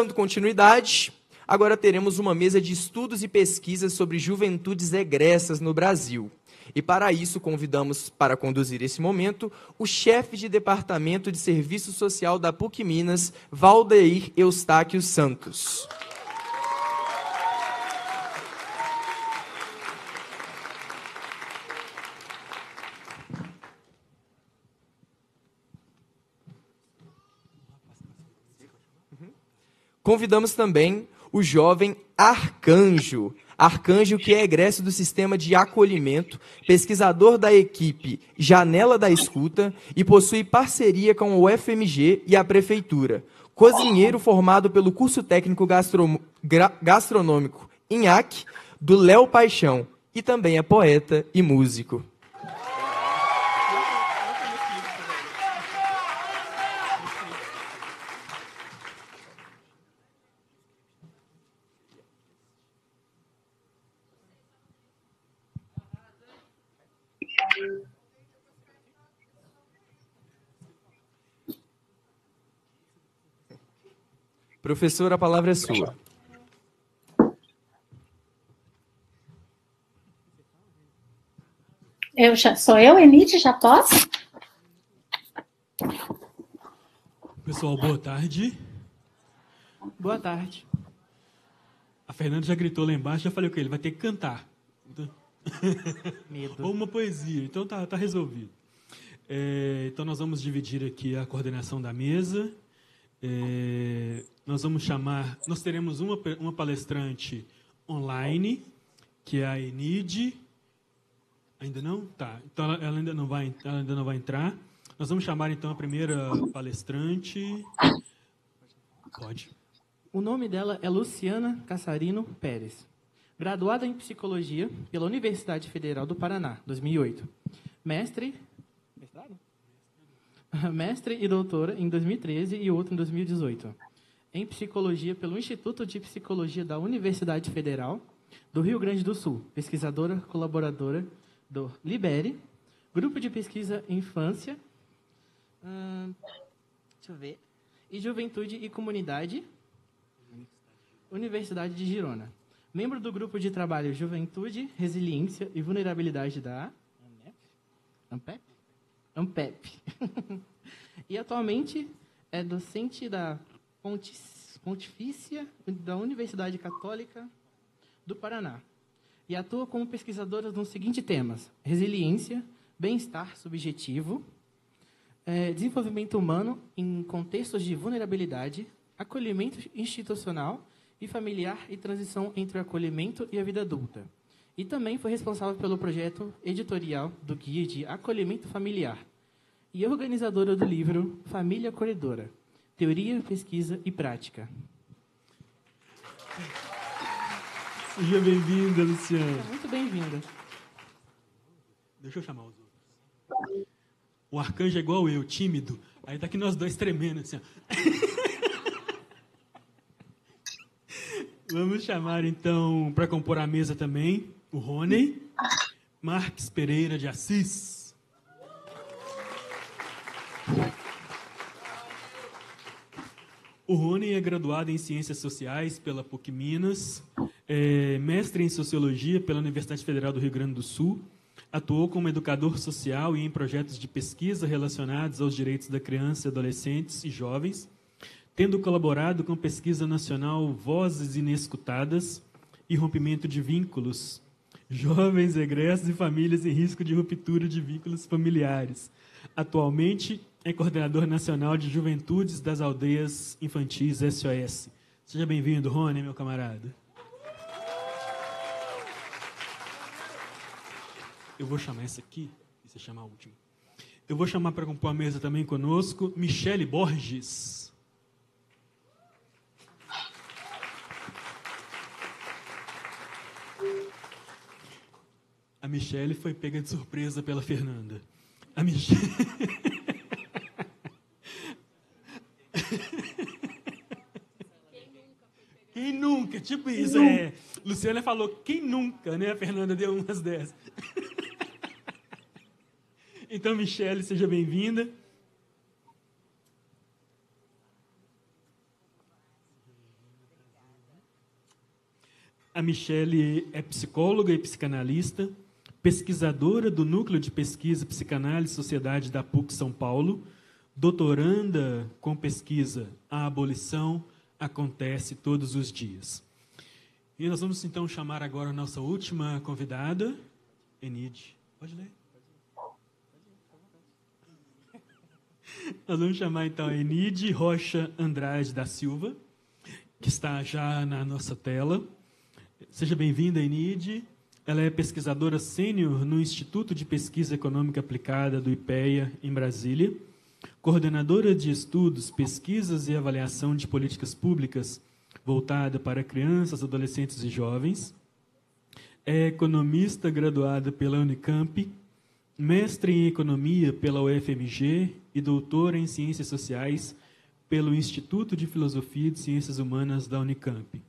Dando continuidade, agora teremos uma mesa de estudos e pesquisas sobre juventudes egressas no Brasil. E para isso convidamos para conduzir esse momento o chefe de Departamento de Serviço Social da PUC Minas, Valdeir Eustáquio Santos. Convidamos também o jovem Arcanjo. Arcanjo, que é egresso do Sistema de Acolhimento, pesquisador da equipe Janela da Escuta e possui parceria com o UFMG e a Prefeitura. Cozinheiro formado pelo curso técnico gastronômico INHAC, do Léo Paixão. E também é poeta e músico. Professor, a palavra é sua. Sou eu, Enide, já posso? Pessoal, boa tarde. Boa tarde. A Fernanda já gritou lá embaixo, já falei o que ele vai ter que cantar. Medo. Ou uma poesia, então tá resolvido. Então nós vamos dividir aqui a coordenação da mesa. Nós teremos uma palestrante online, que é a Enide. Ainda não? Tá. Então ela ainda não vai entrar. Nós vamos chamar então a primeira palestrante. Pode. O nome dela é Luciana Cassarino Pérez. Graduada em Psicologia pela Universidade Federal do Paraná, 2008. Mestre e doutora em 2013 e outro em 2018. Em Psicologia pelo Instituto de Psicologia da Universidade Federal do Rio Grande do Sul. Pesquisadora, colaboradora do Libere, Grupo de Pesquisa Infância, e Juventude e Comunidade, Universidade de Girona. Membro do Grupo de Trabalho Juventude, Resiliência e Vulnerabilidade da AMPEP. E atualmente é docente da Pontifícia da Universidade Católica do Paraná. E atua como pesquisadora nos seguintes temas: resiliência, bem-estar subjetivo, desenvolvimento humano em contextos de vulnerabilidade, acolhimento institucional e familiar e transição entre o acolhimento e a vida adulta. E também foi responsável pelo projeto editorial do Guia de Acolhimento Familiar e organizadora do livro Família Acolhedora, Teoria, Pesquisa e Prática. Seja bem-vinda, Luciana. Muito bem-vinda. Deixa eu chamar os outros. O Arcanjo é igual eu, tímido. Aí tá aqui nós dois tremendo, assim, ó. Vamos chamar, então, para compor a mesa também, o Rony Marques Pereira de Assis. O Rony é graduado em Ciências Sociais pela PUC Minas, mestre em Sociologia pela Universidade Federal do Rio Grande do Sul, atuou como educador social e em projetos de pesquisa relacionados aos direitos da criança, adolescentes e jovens, tendo colaborado com a pesquisa nacional Vozes Inescutadas e Rompimento de Vínculos, Jovens, Egressos e Famílias em Risco de Ruptura de Vínculos Familiares. Atualmente é coordenador nacional de Juventudes das Aldeias Infantis SOS. Seja bem-vindo, Rony, meu camarada. Eu vou chamar essa aqui, e você chamar a última. Eu vou chamar para compor a mesa também conosco Michele Borges. A Michele foi pega de surpresa pela Fernanda. A Michele... Quem nunca? Tipo isso, Luciana falou, quem nunca, né? A Fernanda deu umas dessas. Então, Michele, seja bem-vinda. A Michele é psicóloga e psicanalista, pesquisadora do Núcleo de Pesquisa Psicanálise e Sociedade da PUC São Paulo, doutoranda com pesquisa A Abolição Acontece Todos os Dias. E nós vamos, então, chamar agora a nossa última convidada, Enide. Pode ler. Nós vamos chamar, então, a Enide Rocha Andrade da Silva, que está já na nossa tela. Seja bem-vinda, Enide. Ela é pesquisadora sênior no Instituto de Pesquisa Econômica Aplicada do IPEA, em Brasília, coordenadora de estudos, pesquisas e avaliação de políticas públicas voltada para crianças, adolescentes e jovens. É economista graduada pela Unicamp, mestre em economia pela UFMG e doutora em ciências sociais pelo Instituto de Filosofia e Ciências Humanas da Unicamp.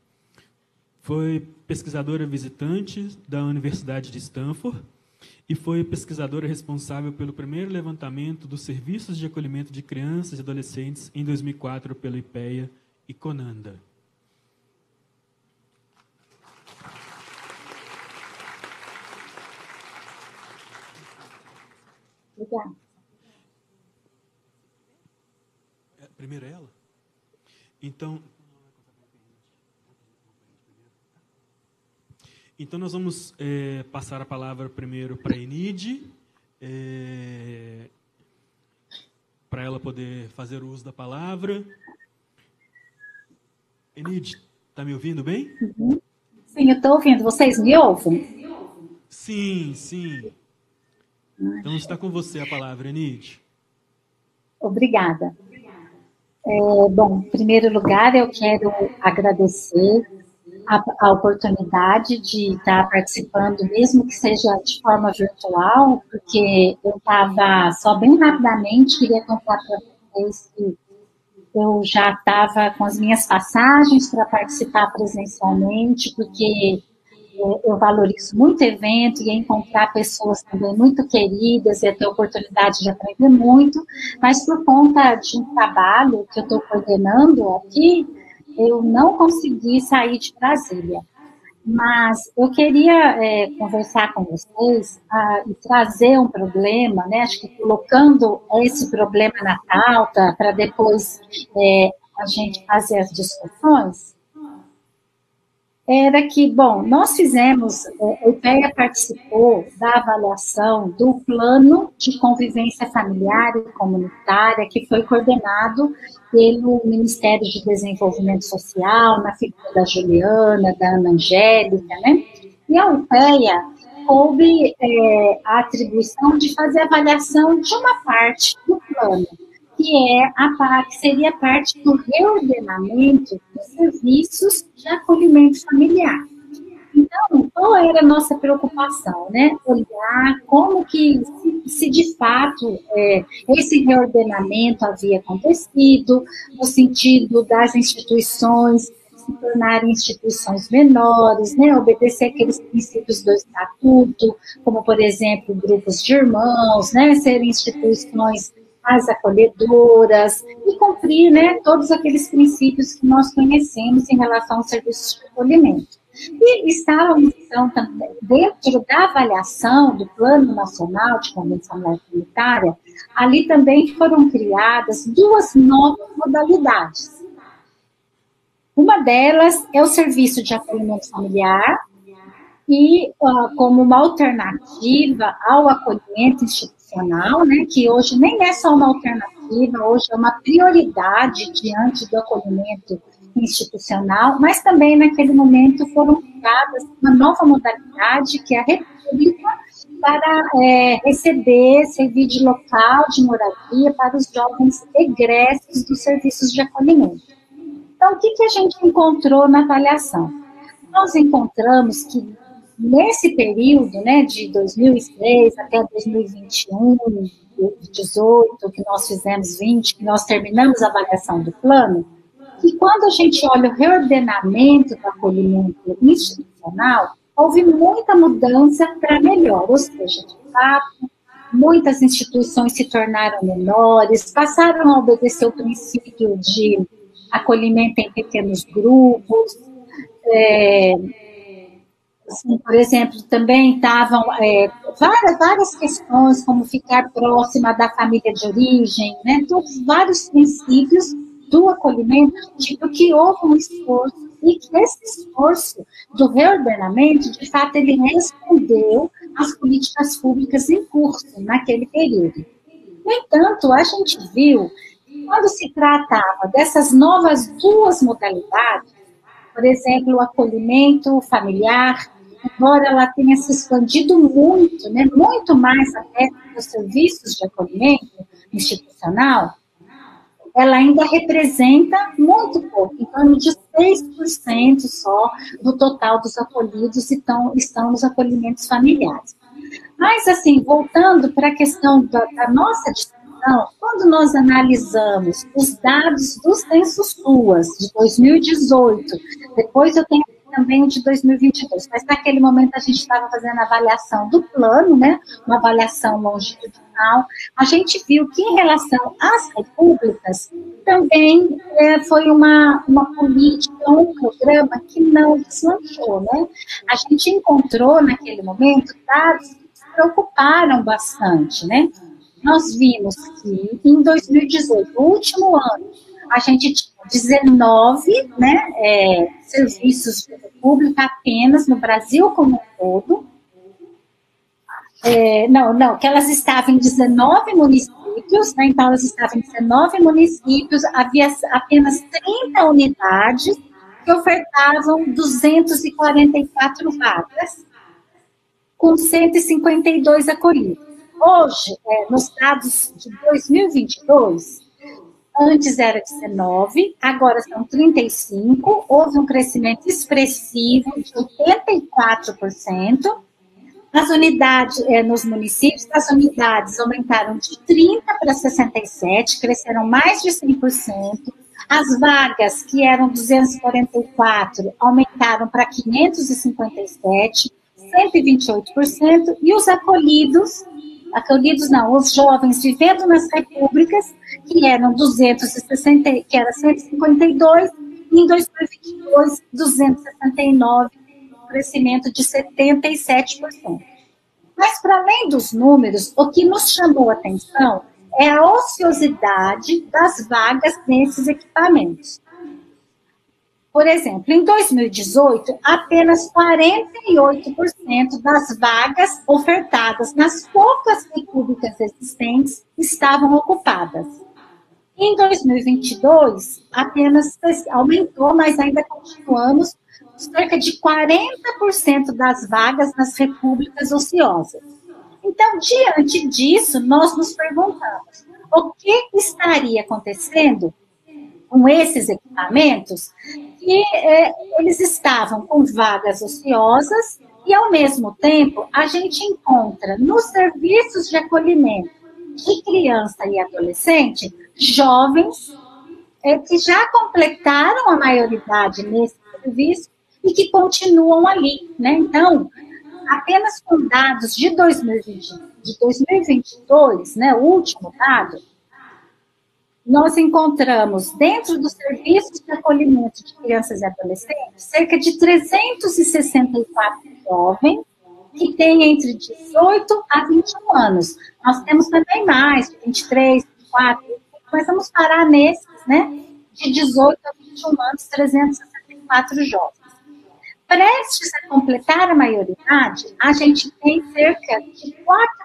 Foi pesquisadora visitante da Universidade de Stanford e foi pesquisadora responsável pelo primeiro levantamento dos serviços de acolhimento de crianças e adolescentes em 2004 pelo IPEA e Conanda. Obrigada. Primeiro é ela? Então nós vamos passar a palavra primeiro para a Enide, para ela poder fazer o uso da palavra. Enide, está me ouvindo bem? Uhum. Sim, eu estou ouvindo. Vocês me ouvem? Sim, sim. Então está com você a palavra, Enide. Obrigada. Bom, em primeiro lugar, eu quero agradecer a oportunidade de estar participando, mesmo que seja de forma virtual, porque eu estava, só bem rapidamente, queria contar para vocês que eu já estava com as minhas passagens para participar presencialmente, porque eu valorizo muito o evento e encontrar pessoas também muito queridas e ter a oportunidade de aprender muito, mas por conta de um trabalho que eu estou coordenando aqui, eu não consegui sair de Brasília. Mas eu queria conversar com vocês e trazer um problema, né? Acho que colocando esse problema na pauta para depois a gente fazer as discussões, era que, bom, nós fizemos, o IPEA participou da avaliação do Plano de Convivência Familiar e Comunitária, que foi coordenado pelo Ministério de Desenvolvimento Social, na figura da Juliana, da Ana Angélica, né? E a IPEA coube a atribuição de fazer a avaliação de uma parte do plano, que seria parte do reordenamento dos serviços de acolhimento familiar. Então, qual era a nossa preocupação, né? Olhar como que, se de fato esse reordenamento havia acontecido, no sentido das instituições se tornarem instituições menores, né? Obedecer aqueles princípios do Estatuto, como, por exemplo, grupos de irmãos, né? Serem instituições mais acolhedoras e cumprir, né, todos aqueles princípios que nós conhecemos em relação aos serviços de acolhimento. E estávamos, então, também, dentro da avaliação do Plano Nacional de Convenção Comunitária, ali também foram criadas duas novas modalidades. Uma delas é o serviço de acolhimento familiar, e como uma alternativa ao acolhimento institucional, né, que hoje nem é só uma alternativa, hoje é uma prioridade diante do acolhimento institucional, mas também naquele momento foram criadas uma nova modalidade, que é a República, para receber, servir de local de moradia para os jovens egressos dos serviços de acolhimento. Então, o que a gente encontrou na avaliação? Nós encontramos que nesse período, né, de 2006 até 2021, 18, que nós fizemos 20, que nós terminamos a avaliação do plano, que quando a gente olha o reordenamento do acolhimento institucional, houve muita mudança para melhor, ou seja, de fato, muitas instituições se tornaram menores, passaram a obedecer o princípio de acolhimento em pequenos grupos, Assim, por exemplo, também estavam várias questões, como ficar próxima da família de origem, né? Todos vários princípios do acolhimento, tipo, que houve um esforço, e que esse esforço do reordenamento, de fato, ele respondeu às políticas públicas em curso naquele período. No entanto, a gente viu, quando se tratava dessas novas duas modalidades, por exemplo, o acolhimento familiar, embora ela tenha se expandido muito, né, muito mais até dos serviços de acolhimento institucional, ela ainda representa muito pouco, em torno de 6% só do total dos acolhidos estão nos acolhimentos familiares. Mas, assim, voltando para a questão da nossa discussão, quando nós analisamos os dados do Censo SUAS de 2018, depois eu tenho também o de 2022, mas naquele momento a gente estava fazendo a avaliação do plano, né, uma avaliação longitudinal, a gente viu que em relação às repúblicas, também foi uma política, um programa que não deslanchou, né? A gente encontrou naquele momento dados que se preocuparam bastante, né? Nós vimos que em 2018, o último ano, a gente tinha 19, né, serviços de república apenas no Brasil como um todo. Que elas estavam em 19 municípios, né, então elas estavam em 19 municípios, havia apenas 30 unidades que ofertavam 244 vagas, com 152 acolhidos. Hoje, nos dados de 2022, antes era 19, agora são 35, houve um crescimento expressivo de 84%. As unidades, nos municípios, as unidades aumentaram de 30 para 67, cresceram mais de 100%. As vagas, que eram 244, aumentaram para 557, 128%. E os acolhidos não, os jovens vivendo nas repúblicas, que eram 152, e em 2022, 269, crescimento de 77%. Mas, para além dos números, o que nos chamou a atenção é a ociosidade das vagas nesses equipamentos. Por exemplo, em 2018, apenas 48% das vagas ofertadas nas poucas repúblicas existentes estavam ocupadas. Em 2022, apenas aumentou, mas ainda continuamos cerca de 40% das vagas nas repúblicas ociosas. Então, diante disso, nós nos perguntamos, o que estaria acontecendo com esses equipamentos, que eles estavam com vagas ociosas e, ao mesmo tempo, a gente encontra nos serviços de acolhimento de criança e adolescente, jovens que já completaram a maioridade nesse serviço e que continuam ali, né? Então, apenas com dados de 2022, né, o último dado, nós encontramos, dentro dos serviços de acolhimento de crianças e adolescentes, cerca de 364 jovens que têm entre 18 a 21 anos. Nós temos também mais, de 23, 24, mas vamos parar nesses, né, de 18 a 21 anos, 364 jovens. Prestes a completar a maioridade, a gente tem cerca de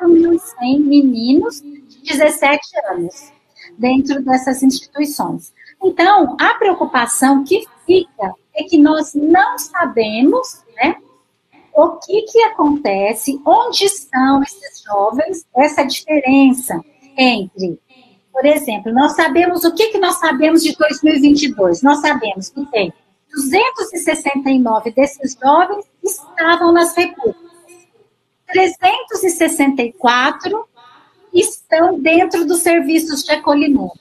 4.100 meninos de 17 anos dentro dessas instituições. Então, a preocupação que fica é que nós não sabemos, né, o que acontece, onde estão esses jovens, essa diferença entre, por exemplo, nós sabemos o que nós sabemos de 2022. Nós sabemos que tem 269 desses jovens estavam nas repúblicas. 364 estão dentro dos serviços de acolhimento.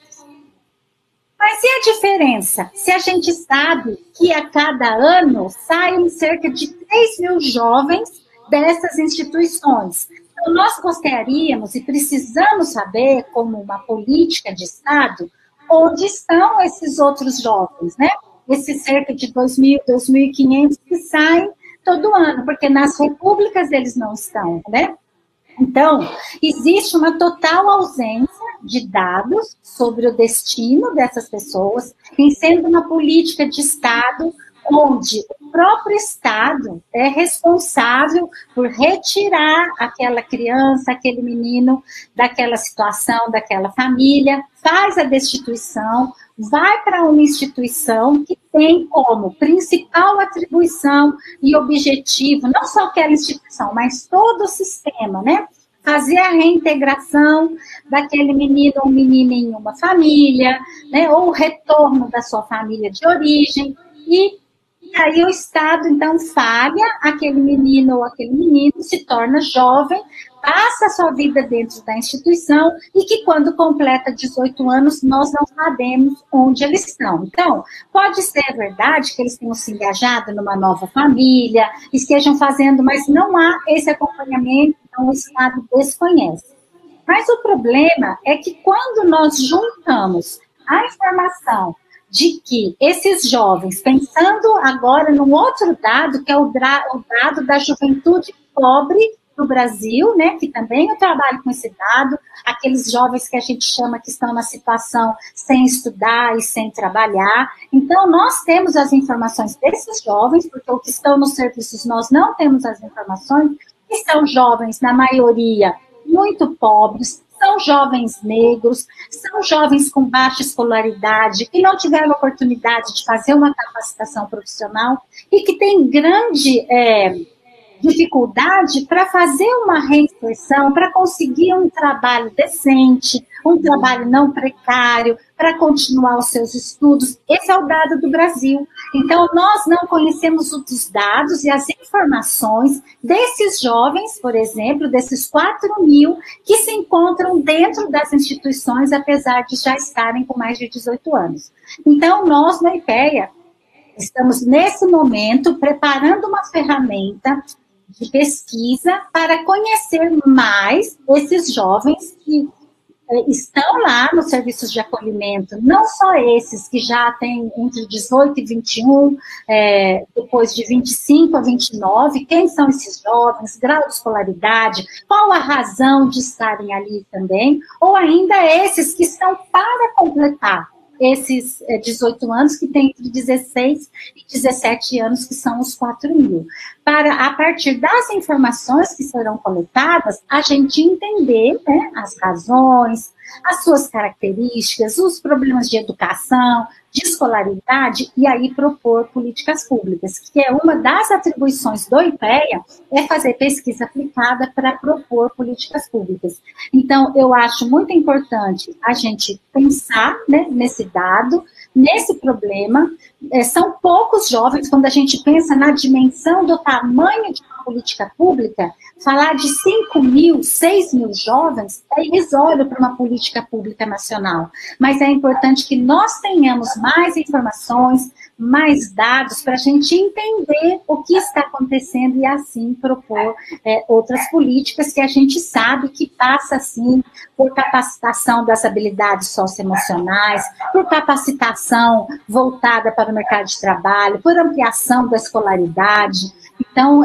Mas e a diferença? Se a gente sabe que a cada ano saem cerca de 3.000 jovens dessas instituições. Então, nós gostaríamos e precisamos saber, como uma política de Estado, onde estão esses outros jovens, né? Esses cerca de 2.000, 2.500 que saem todo ano, porque nas repúblicas eles não estão, né? Então, existe uma total ausência de dados sobre o destino dessas pessoas, em sendo uma política de Estado onde o próprio Estado é responsável por retirar aquela criança, aquele menino daquela situação, daquela família, faz a destituição, vai para uma instituição que tem como principal atribuição e objetivo, não só aquela instituição, mas todo o sistema, né? Fazer a reintegração daquele menino ou menina em uma família, né? Ou o retorno da sua família de origem, e aí o Estado, então, falha, aquele menino ou aquele menino se torna jovem, passa a sua vida dentro da instituição e que quando completa 18 anos, nós não sabemos onde eles estão. Então, pode ser verdade que eles tenham se engajado numa nova família, estejam fazendo, mas não há esse acompanhamento, então o Estado desconhece. Mas o problema é que quando nós juntamos a informação de que esses jovens, pensando agora num outro dado, que é o dado da juventude pobre do Brasil, né, que também eu trabalho com esse dado, aqueles jovens que a gente chama que estão na situação sem estudar e sem trabalhar. Então, nós temos as informações desses jovens, porque os que estão nos serviços nós não temos as informações, que são jovens, na maioria, muito pobres, são jovens negros, são jovens com baixa escolaridade, que não tiveram oportunidade de fazer uma capacitação profissional e que têm grande dificuldade para fazer uma reinserção, para conseguir um trabalho decente, um trabalho não precário, para continuar os seus estudos. Esse é o dado do Brasil. Então, nós não conhecemos os dados e as informações desses jovens, por exemplo, desses 4 mil que se encontram dentro das instituições, apesar de já estarem com mais de 18 anos. Então, nós, na IPEA, estamos, nesse momento, preparando uma ferramenta de pesquisa para conhecer mais esses jovens que estão lá nos serviços de acolhimento, não só esses que já têm entre 18 e 21, depois de 25 a 29, quem são esses jovens, grau de escolaridade, qual a razão de estarem ali também, ou ainda esses que estão para completar esses 18 anos, que tem entre 16 e 17 anos, que são os 4 mil. Para, a partir das informações que serão coletadas, a gente entender, né, as razões, as suas características, os problemas de educação, de escolaridade, e aí propor políticas públicas, que é uma das atribuições do IPEA, é fazer pesquisa aplicada para propor políticas públicas. Então, eu acho muito importante a gente pensar, né, nesse dado, nesse problema. São poucos jovens, quando a gente pensa na dimensão do tamanho de uma política pública, falar de 5 mil, 6 mil jovens é irrisório para uma política pública nacional. Mas é importante que nós tenhamos mais informações, mais dados, para a gente entender o que está acontecendo e, assim, propor outras políticas que a gente sabe que passa, sim, por capacitação das habilidades socioemocionais, por capacitação voltada para o mercado de trabalho, por ampliação da escolaridade. Então,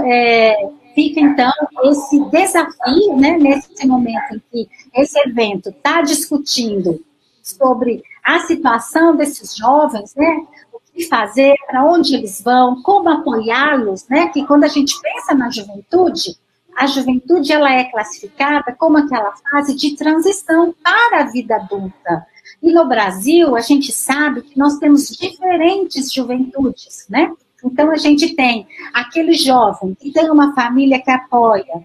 fica, então, esse desafio, né, nesse momento em que esse evento está discutindo sobre a situação desses jovens, né, o que fazer, para onde eles vão, como apoiá-los, né, que quando a gente pensa na juventude, a juventude ela é classificada como aquela fase de transição para a vida adulta. E no Brasil, a gente sabe que nós temos diferentes juventudes, né? Então, a gente tem aquele jovem que tem uma família que apoia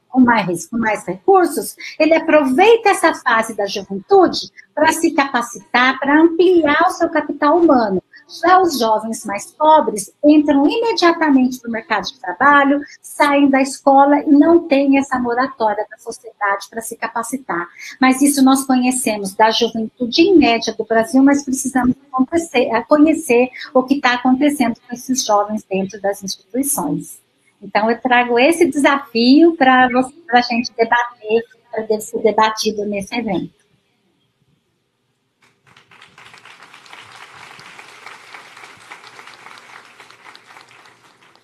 com mais recursos, ele aproveita essa fase da juventude para se capacitar, para ampliar o seu capital humano. Já os jovens mais pobres entram imediatamente no mercado de trabalho, saem da escola e não têm essa moratória da sociedade para se capacitar. Mas isso nós conhecemos da juventude em média do Brasil, mas precisamos conhecer o que está acontecendo com esses jovens dentro das instituições. Então, eu trago esse desafio para a gente debater, para ser debatido nesse evento.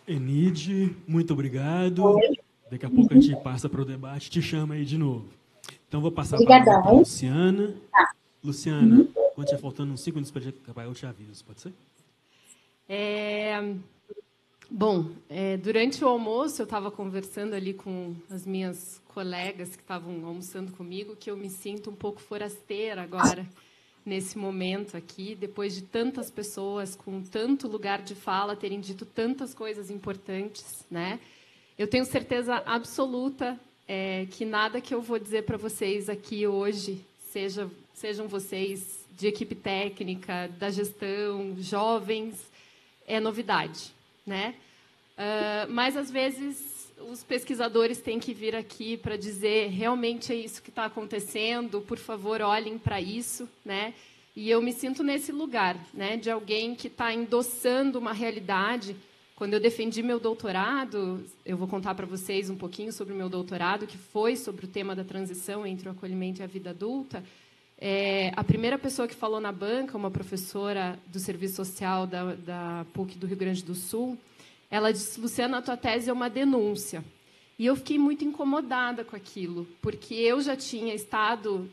Enide, muito obrigado. Daqui a pouco a gente passa para o debate, te chama aí de novo. Então, vou passar a palavra para a Luciana. Luciana, quando estiver faltando uns 5 minutos para acabar, eu te aviso, pode ser? Bom, durante o almoço, eu estava conversando ali com as minhas colegas que estavam almoçando comigo, que eu me sinto um pouco forasteira agora, nesse momento aqui, depois de tantas pessoas com tanto lugar de fala terem dito tantas coisas importantes, né? Eu tenho certeza absoluta que nada que eu vou dizer para vocês aqui hoje, sejam vocês de equipe técnica, da gestão, jovens, é novidade, né? Mas, às vezes, os pesquisadores têm que vir aqui para dizer realmente é isso que está acontecendo, por favor, olhem para isso, né? E eu me sinto nesse lugar, né, de alguém que está endossando uma realidade. Quando eu defendi meu doutorado, eu vou contar para vocês um pouquinho sobre o meu doutorado, que foi sobre o tema da transição entre o acolhimento e a vida adulta. A primeira pessoa que falou na banca, uma professora do Serviço Social da PUC do Rio Grande do Sul, ela disse: Luciana, a tua tese é uma denúncia. E eu fiquei muito incomodada com aquilo, porque eu já tinha estado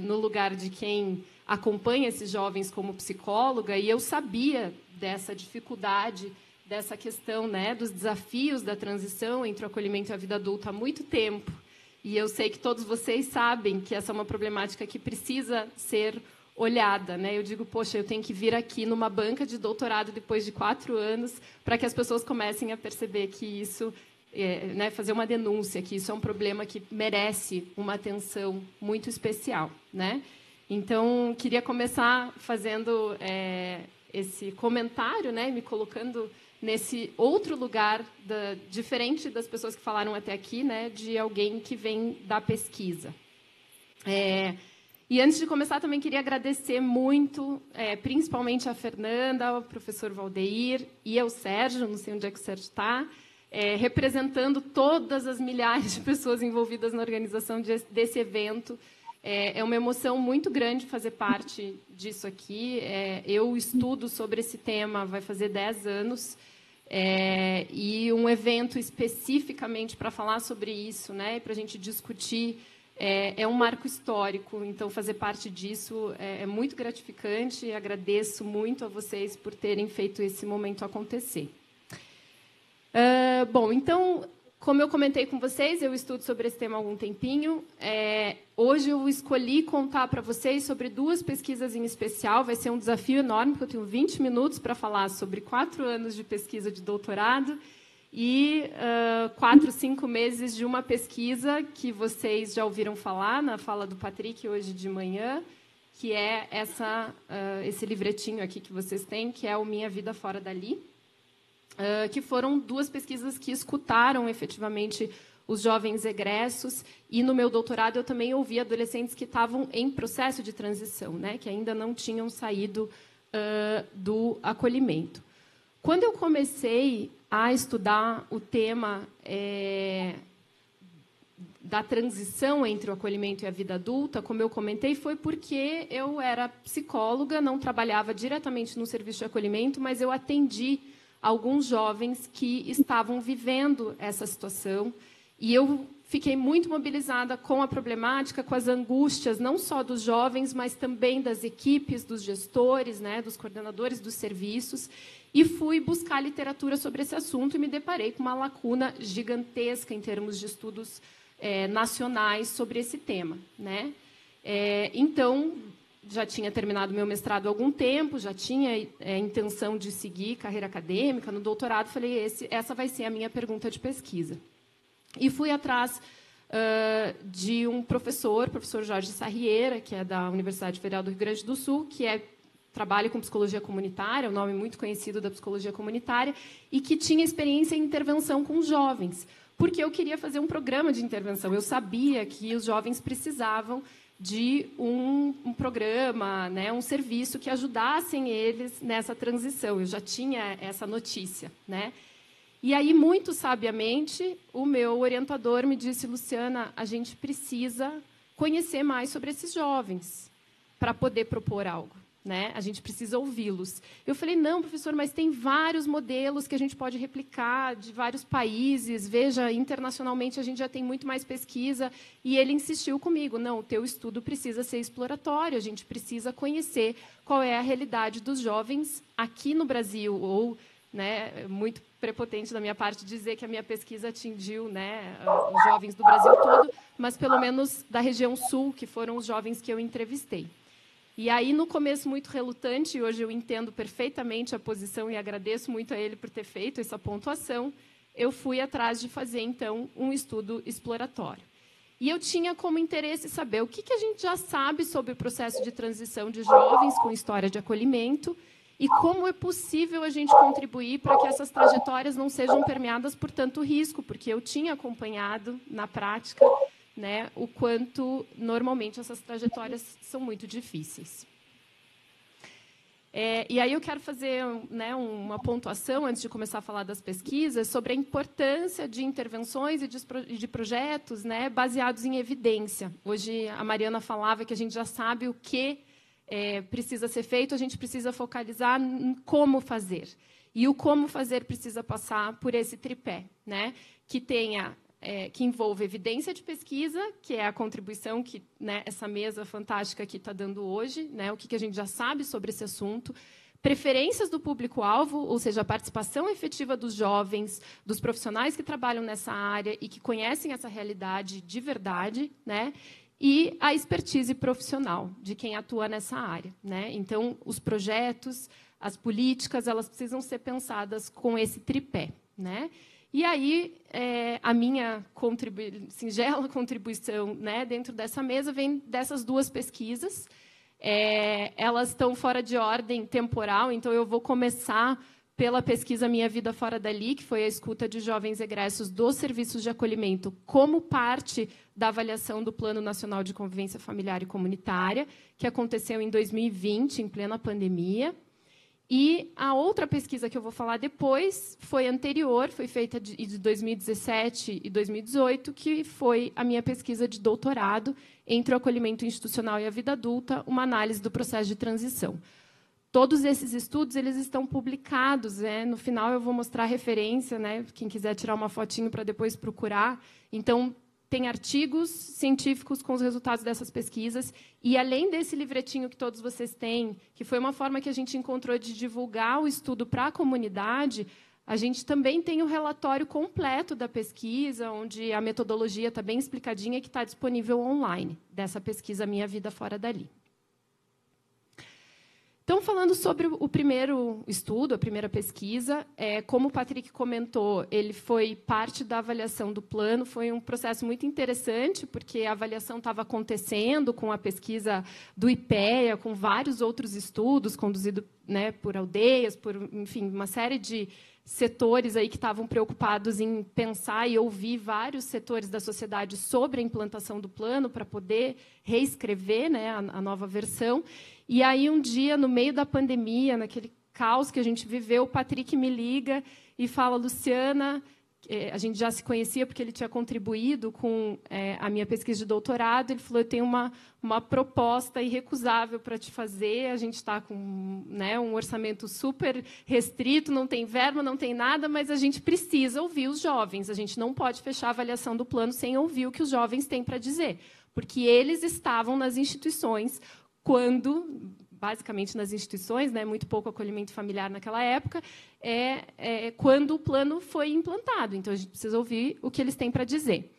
no lugar de quem acompanha esses jovens como psicóloga, e eu sabia dessa dificuldade, dessa questão, né, dos desafios da transição entre o acolhimento e a vida adulta há muito tempo. E eu sei que todos vocês sabem que essa é uma problemática que precisa ser olhada, né? Eu digo, poxa, eu tenho que vir aqui numa banca de doutorado depois de 4 anos para que as pessoas comecem a perceber que isso, né, fazer uma denúncia, que isso é um problema que merece uma atenção muito especial, né? Então, queria começar fazendo esse comentário, né, me colocando nesse outro lugar, diferente das pessoas que falaram até aqui, né, de alguém que vem da pesquisa. E antes de começar, também queria agradecer muito, principalmente a Fernanda, ao professor Valdeir e ao Sérgio, não sei onde é que o Sérgio está, representando todas as milhares de pessoas envolvidas na organização desse evento. É uma emoção muito grande fazer parte disso aqui. Eu estudo sobre esse tema, vai fazer 10 anos, e um evento especificamente para falar sobre isso, né, para a gente discutir, é um marco histórico. Então, fazer parte disso é muito gratificante e agradeço muito a vocês por terem feito esse momento acontecer. Bom, então, como eu comentei com vocês, eu estudo sobre esse tema há algum tempinho. Hoje eu escolhi contar para vocês sobre 2 pesquisas em especial. Vai ser um desafio enorme, porque eu tenho 20 minutos para falar sobre 4 anos de pesquisa de doutorado e 4, 5 meses de uma pesquisa que vocês já ouviram falar na fala do Patrick hoje de manhã, que é esse livretinho aqui que vocês têm, que é o Minha Vida Fora Dali. Que foram 2 pesquisas que escutaram efetivamente os jovens egressos, e no meu doutorado eu também ouvi adolescentes que estavam em processo de transição, né, que ainda não tinham saído do acolhimento. Quando eu comecei a estudar o tema da transição entre o acolhimento e a vida adulta, como eu comentei, foi porque eu era psicóloga, não trabalhava diretamente no serviço de acolhimento, mas eu atendi alguns jovens que estavam vivendo essa situação, e eu fiquei muito mobilizada com a problemática, com as angústias, não só dos jovens, mas também das equipes, dos gestores, né, dos coordenadores dos serviços, e fui buscar literatura sobre esse assunto e me deparei com uma lacuna gigantesca em termos de estudos nacionais sobre esse tema, né? Então, já tinha terminado meu mestrado há algum tempo, já tinha intenção de seguir carreira acadêmica. No doutorado, falei, essa vai ser a minha pergunta de pesquisa. E fui atrás de um professor Jorge Sarriera, que é da Universidade Federal do Rio Grande do Sul, que trabalha com psicologia comunitária, um nome muito conhecido da psicologia comunitária, e que tinha experiência em intervenção com jovens, porque eu queria fazer um programa de intervenção. Eu sabia que os jovens precisavam de um programa, né, um serviço que ajudassem eles nessa transição. Eu já tinha essa notícia, né? E aí, muito sabiamente, o meu orientador me disse: Luciana, a gente precisa conhecer mais sobre esses jovens para poder propor algo, né? A gente precisa ouvi-los. Eu falei, não, professor, mas tem vários modelos que a gente pode replicar de vários países. Veja, internacionalmente a gente já tem muito mais pesquisa. E ele insistiu comigo, não, o teu estudo precisa ser exploratório, a gente precisa conhecer qual é a realidade dos jovens aqui no Brasil, ou, né, muito prepotente da minha parte dizer que a minha pesquisa atingiu, né, os jovens do Brasil todo, mas pelo menos da região sul, que foram os jovens que eu entrevistei. E aí, no começo, muito relutante, e hoje eu entendo perfeitamente a posição e agradeço muito a ele por ter feito essa pontuação, eu fui atrás de fazer, então, um estudo exploratório. E eu tinha como interesse saber o que a gente já sabe sobre o processo de transição de jovens com história de acolhimento e como é possível a gente contribuir para que essas trajetórias não sejam permeadas por tanto risco, porque eu tinha acompanhado, na prática, né, o quanto, normalmente, essas trajetórias são muito difíceis. E aí eu quero fazer, né, uma pontuação, antes de começar a falar das pesquisas, sobre a importância de intervenções e de projetos, né, baseados em evidência. Hoje, a Mariana falava que a gente já sabe o que precisa ser feito, a gente precisa focalizar em como fazer. E o como fazer precisa passar por esse tripé, né, que envolve evidência de pesquisa, que é a contribuição que, né, essa mesa fantástica aqui está dando hoje, né, o que a gente já sabe sobre esse assunto, preferências do público-alvo, ou seja, a participação efetiva dos jovens, dos profissionais que trabalham nessa área e que conhecem essa realidade de verdade, né, e a expertise profissional de quem atua nessa área, né? Então, os projetos, as políticas, elas precisam ser pensadas com esse tripé, né? E aí, a minha singela contribuição, né, dentro dessa mesa vem dessas duas pesquisas. Elas estão fora de ordem temporal, então eu vou começar pela pesquisa Minha Vida Fora Dali, que foi a escuta de jovens egressos dos serviços de acolhimento como parte da avaliação do Plano Nacional de Convivência Familiar e Comunitária, que aconteceu em 2020, em plena pandemia. E a outra pesquisa que eu vou falar depois foi anterior, foi feita de 2017 e 2018, que foi a minha pesquisa de doutorado entre o acolhimento institucional e a vida adulta, uma análise do processo de transição. Todos esses estudos eles estão publicados, né? No final eu vou mostrar a referência, né? Quem quiser tirar uma fotinho para depois procurar. Então, tem artigos científicos com os resultados dessas pesquisas. E, além desse livretinho que todos vocês têm, que foi uma forma que a gente encontrou de divulgar o estudo para a comunidade, a gente também tem o relatório completo da pesquisa, onde a metodologia está bem explicadinha, que está disponível online, dessa pesquisa Minha Vida Fora Dali. Então, falando sobre o primeiro estudo, a primeira pesquisa, como o Patrick comentou, ele foi parte da avaliação do plano, foi um processo muito interessante, porque a avaliação estava acontecendo com a pesquisa do IPEA, com vários outros estudos, conduzidos, né, por aldeias, por, enfim, uma série de setores aí que estavam preocupados em pensar e ouvir vários setores da sociedade sobre a implantação do plano para poder reescrever, né, a nova versão. E aí, um dia, no meio da pandemia, naquele caos que a gente viveu, o Patrick me liga e fala, Luciana, a gente já se conhecia porque ele tinha contribuído com a minha pesquisa de doutorado, ele falou, eu tenho uma proposta irrecusável para te fazer, a gente está com, né, um orçamento super restrito, não tem verba, não tem nada, mas a gente precisa ouvir os jovens, a gente não pode fechar a avaliação do plano sem ouvir o que os jovens têm para dizer, porque eles estavam nas instituições quando, basicamente nas instituições, né, muito pouco acolhimento familiar naquela época, quando o plano foi implantado. Então, a gente precisa ouvir o que eles têm para dizer.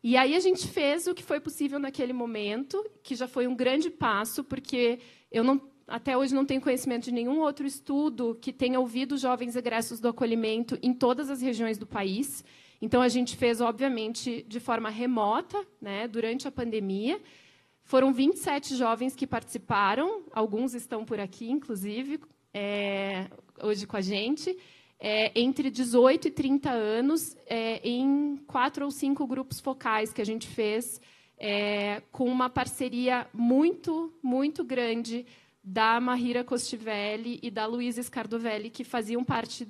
E aí a gente fez o que foi possível naquele momento, que já foi um grande passo, porque eu até hoje não tenho conhecimento de nenhum outro estudo que tenha ouvido jovens egressos do acolhimento em todas as regiões do país. Então, a gente fez, obviamente, de forma remota, né, durante a pandemia. Foram 27 jovens que participaram, alguns estão por aqui, inclusive, hoje com a gente, entre 18 e 30 anos, em 4 ou 5 grupos focais que a gente fez, com uma parceria muito, muito grande da Mahira Costivelli e da Luísa Scardovelli, que faziam parte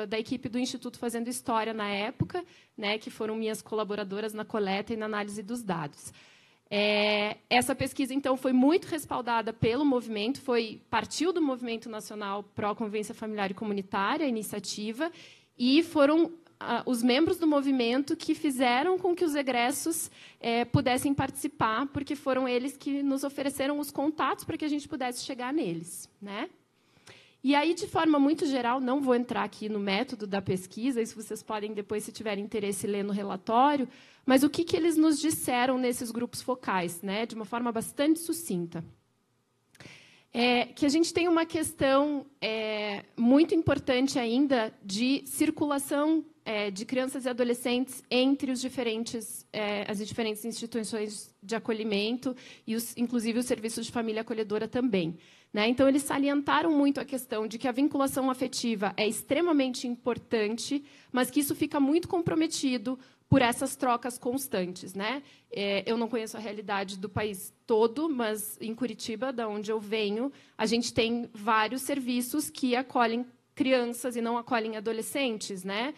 da equipe do Instituto Fazendo História na época, né, que foram minhas colaboradoras na coleta e na análise dos dados. Essa pesquisa, então, foi muito respaldada pelo movimento, partiu do Movimento Nacional Pró-Convivência Familiar e Comunitária, a iniciativa, e foram os membros do movimento que fizeram com que os egressos pudessem participar, porque foram eles que nos ofereceram os contatos para que a gente pudesse chegar neles, né? E aí, de forma muito geral, não vou entrar aqui no método da pesquisa, isso vocês podem depois, se tiverem interesse, ler no relatório, mas o que eles nos disseram nesses grupos focais, né, de uma forma bastante sucinta. Que a gente tem uma questão muito importante ainda de circulação de crianças e adolescentes entre as diferentes instituições de acolhimento e, inclusive, o serviço de família acolhedora também. Né? Então, eles salientaram muito a questão de que a vinculação afetiva é extremamente importante, mas que isso fica muito comprometido por essas trocas constantes. Né? Eu não conheço a realidade do país todo, mas em Curitiba, da onde eu venho, a gente tem vários serviços que acolhem crianças e não acolhem adolescentes, né?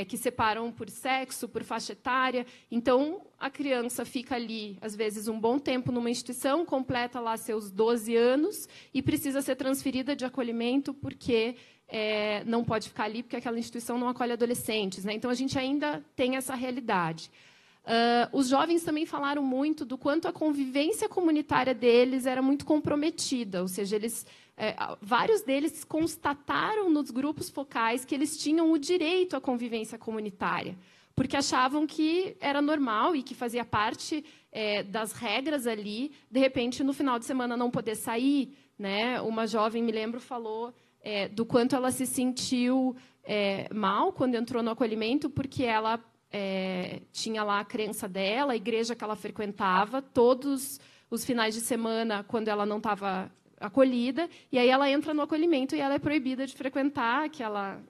Que separam por sexo, por faixa etária. Então, a criança fica ali, às vezes, um bom tempo numa instituição, completa lá seus 12 anos e precisa ser transferida de acolhimento porque não pode ficar ali porque aquela instituição não acolhe adolescentes. Né? Então, a gente ainda tem essa realidade. Os jovens também falaram muito do quanto a convivência comunitária deles era muito comprometida, ou seja, vários deles constataram nos grupos focais que eles tinham o direito à convivência comunitária, porque achavam que era normal e que fazia parte das regras ali, de repente, no final de semana, não poder sair. Né? Uma jovem, me lembro, falou do quanto ela se sentiu mal quando entrou no acolhimento, porque ela tinha lá a crença dela, a igreja que ela frequentava, todos os finais de semana, quando ela não estava acolhida, e aí ela entra no acolhimento e ela é proibida de frequentar aquela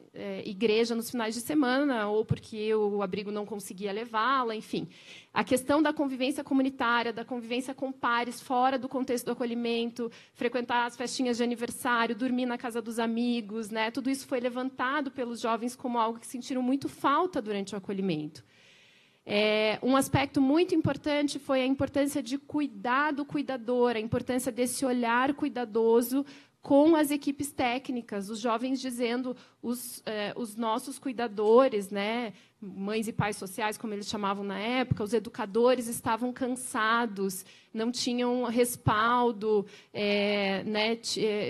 igreja nos finais de semana, ou porque o abrigo não conseguia levá-la, enfim. A questão da convivência comunitária, da convivência com pares fora do contexto do acolhimento, frequentar as festinhas de aniversário, dormir na casa dos amigos, né? Tudo isso foi levantado pelos jovens como algo que sentiram muito falta durante o acolhimento. Um aspecto muito importante foi a importância de cuidar do cuidador, a importância desse olhar cuidadoso com as equipes técnicas, os jovens dizendo os nossos cuidadores, né, mães e pais sociais, como eles chamavam na época, os educadores estavam cansados, não tinham respaldo, né,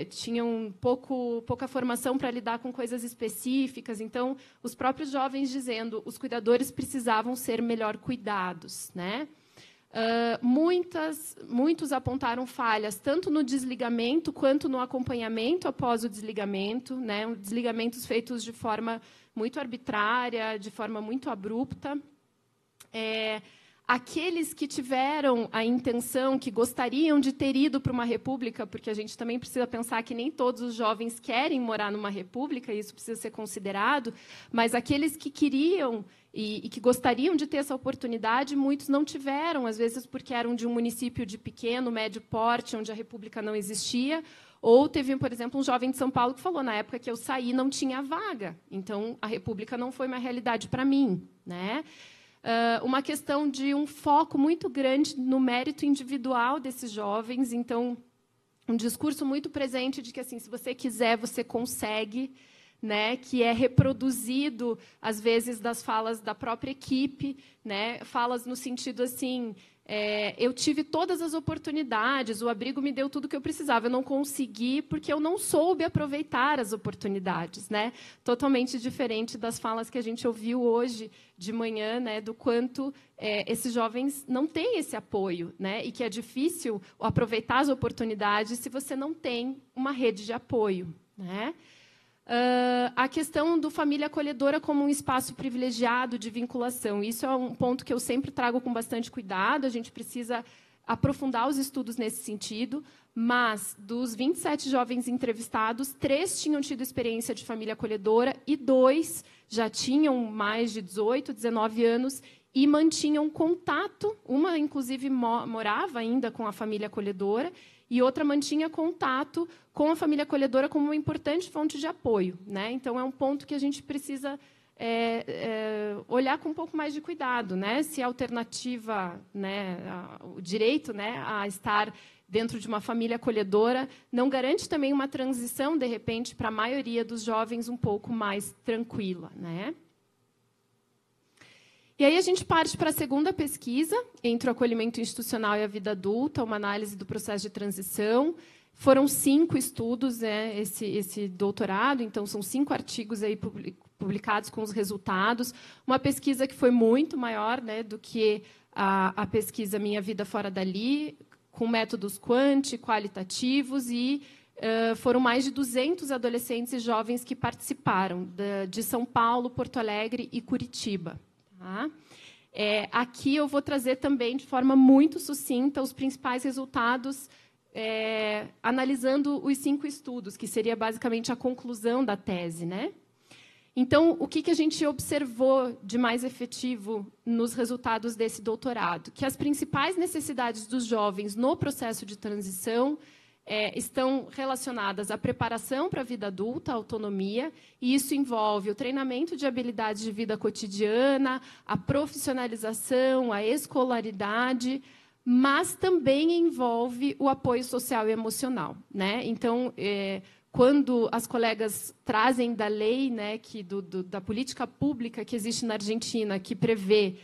tinham pouca formação para lidar com coisas específicas. Então, os próprios jovens dizendo os cuidadores precisavam ser melhor cuidados. Né? Muitos apontaram falhas, tanto no desligamento quanto no acompanhamento após o desligamento, né? Desligamentos feitos de forma muito arbitrária, de forma muito abrupta. Aqueles que tiveram a intenção, que gostariam de ter ido para uma república, porque a gente também precisa pensar que nem todos os jovens querem morar numa república, e isso precisa ser considerado, mas aqueles que queriam e que gostariam de ter essa oportunidade, muitos não tiveram, às vezes porque eram de um município de pequeno, médio porte, onde a república não existia, ou teve, por exemplo, um jovem de São Paulo que falou, na época que eu saí, não tinha vaga, então a república não foi uma realidade para mim. Né? Uma questão de um foco muito grande no mérito individual desses jovens, então, um discurso muito presente de que, assim, se você quiser, você consegue, né, que é reproduzido, às vezes, das falas da própria equipe, né, falas no sentido assim, eu tive todas as oportunidades, o abrigo me deu tudo o que eu precisava, eu não consegui porque eu não soube aproveitar as oportunidades. Né? Totalmente diferente das falas que a gente ouviu hoje de manhã, né, do quanto esses jovens não têm esse apoio, né, e que é difícil aproveitar as oportunidades se você não tem uma rede de apoio. Né? A questão do família acolhedora como um espaço privilegiado de vinculação. Isso é um ponto que eu sempre trago com bastante cuidado. A gente precisa aprofundar os estudos nesse sentido, mas dos 27 jovens entrevistados, 3 tinham tido experiência de família acolhedora e 2 já tinham mais de 18, 19 anos e mantinham contato. Uma, inclusive, morava ainda com a família acolhedora, e outra mantinha contato com a família acolhedora como uma importante fonte de apoio, né? Então, é um ponto que a gente precisa olhar com um pouco mais de cuidado, né? Se a alternativa, né, o direito, né, a estar dentro de uma família acolhedora não garante também uma transição, de repente, para a maioria dos jovens um pouco mais tranquila, né? E aí a gente parte para a segunda pesquisa, entre o acolhimento institucional e a vida adulta, uma análise do processo de transição. Foram 5 estudos, né, esse doutorado, então são 5 artigos aí publicados com os resultados. Uma pesquisa que foi muito maior, né, do que a pesquisa Minha Vida Fora Dali, com métodos qualitativos, e foram mais de 200 adolescentes e jovens que participaram, de São Paulo, Porto Alegre e Curitiba. Tá? Aqui eu vou trazer também, de forma muito sucinta, os principais resultados, analisando os 5 estudos, que seria basicamente a conclusão da tese, né? Então, o que a gente observou de mais efetivo nos resultados desse doutorado? Que as principais necessidades dos jovens no processo de transição estão relacionadas à preparação para a vida adulta, à autonomia, e isso envolve o treinamento de habilidades de vida cotidiana, a profissionalização, a escolaridade, mas também envolve o apoio social e emocional, né? Então, quando as colegas trazem da lei, né, da política pública que existe na Argentina, que prevê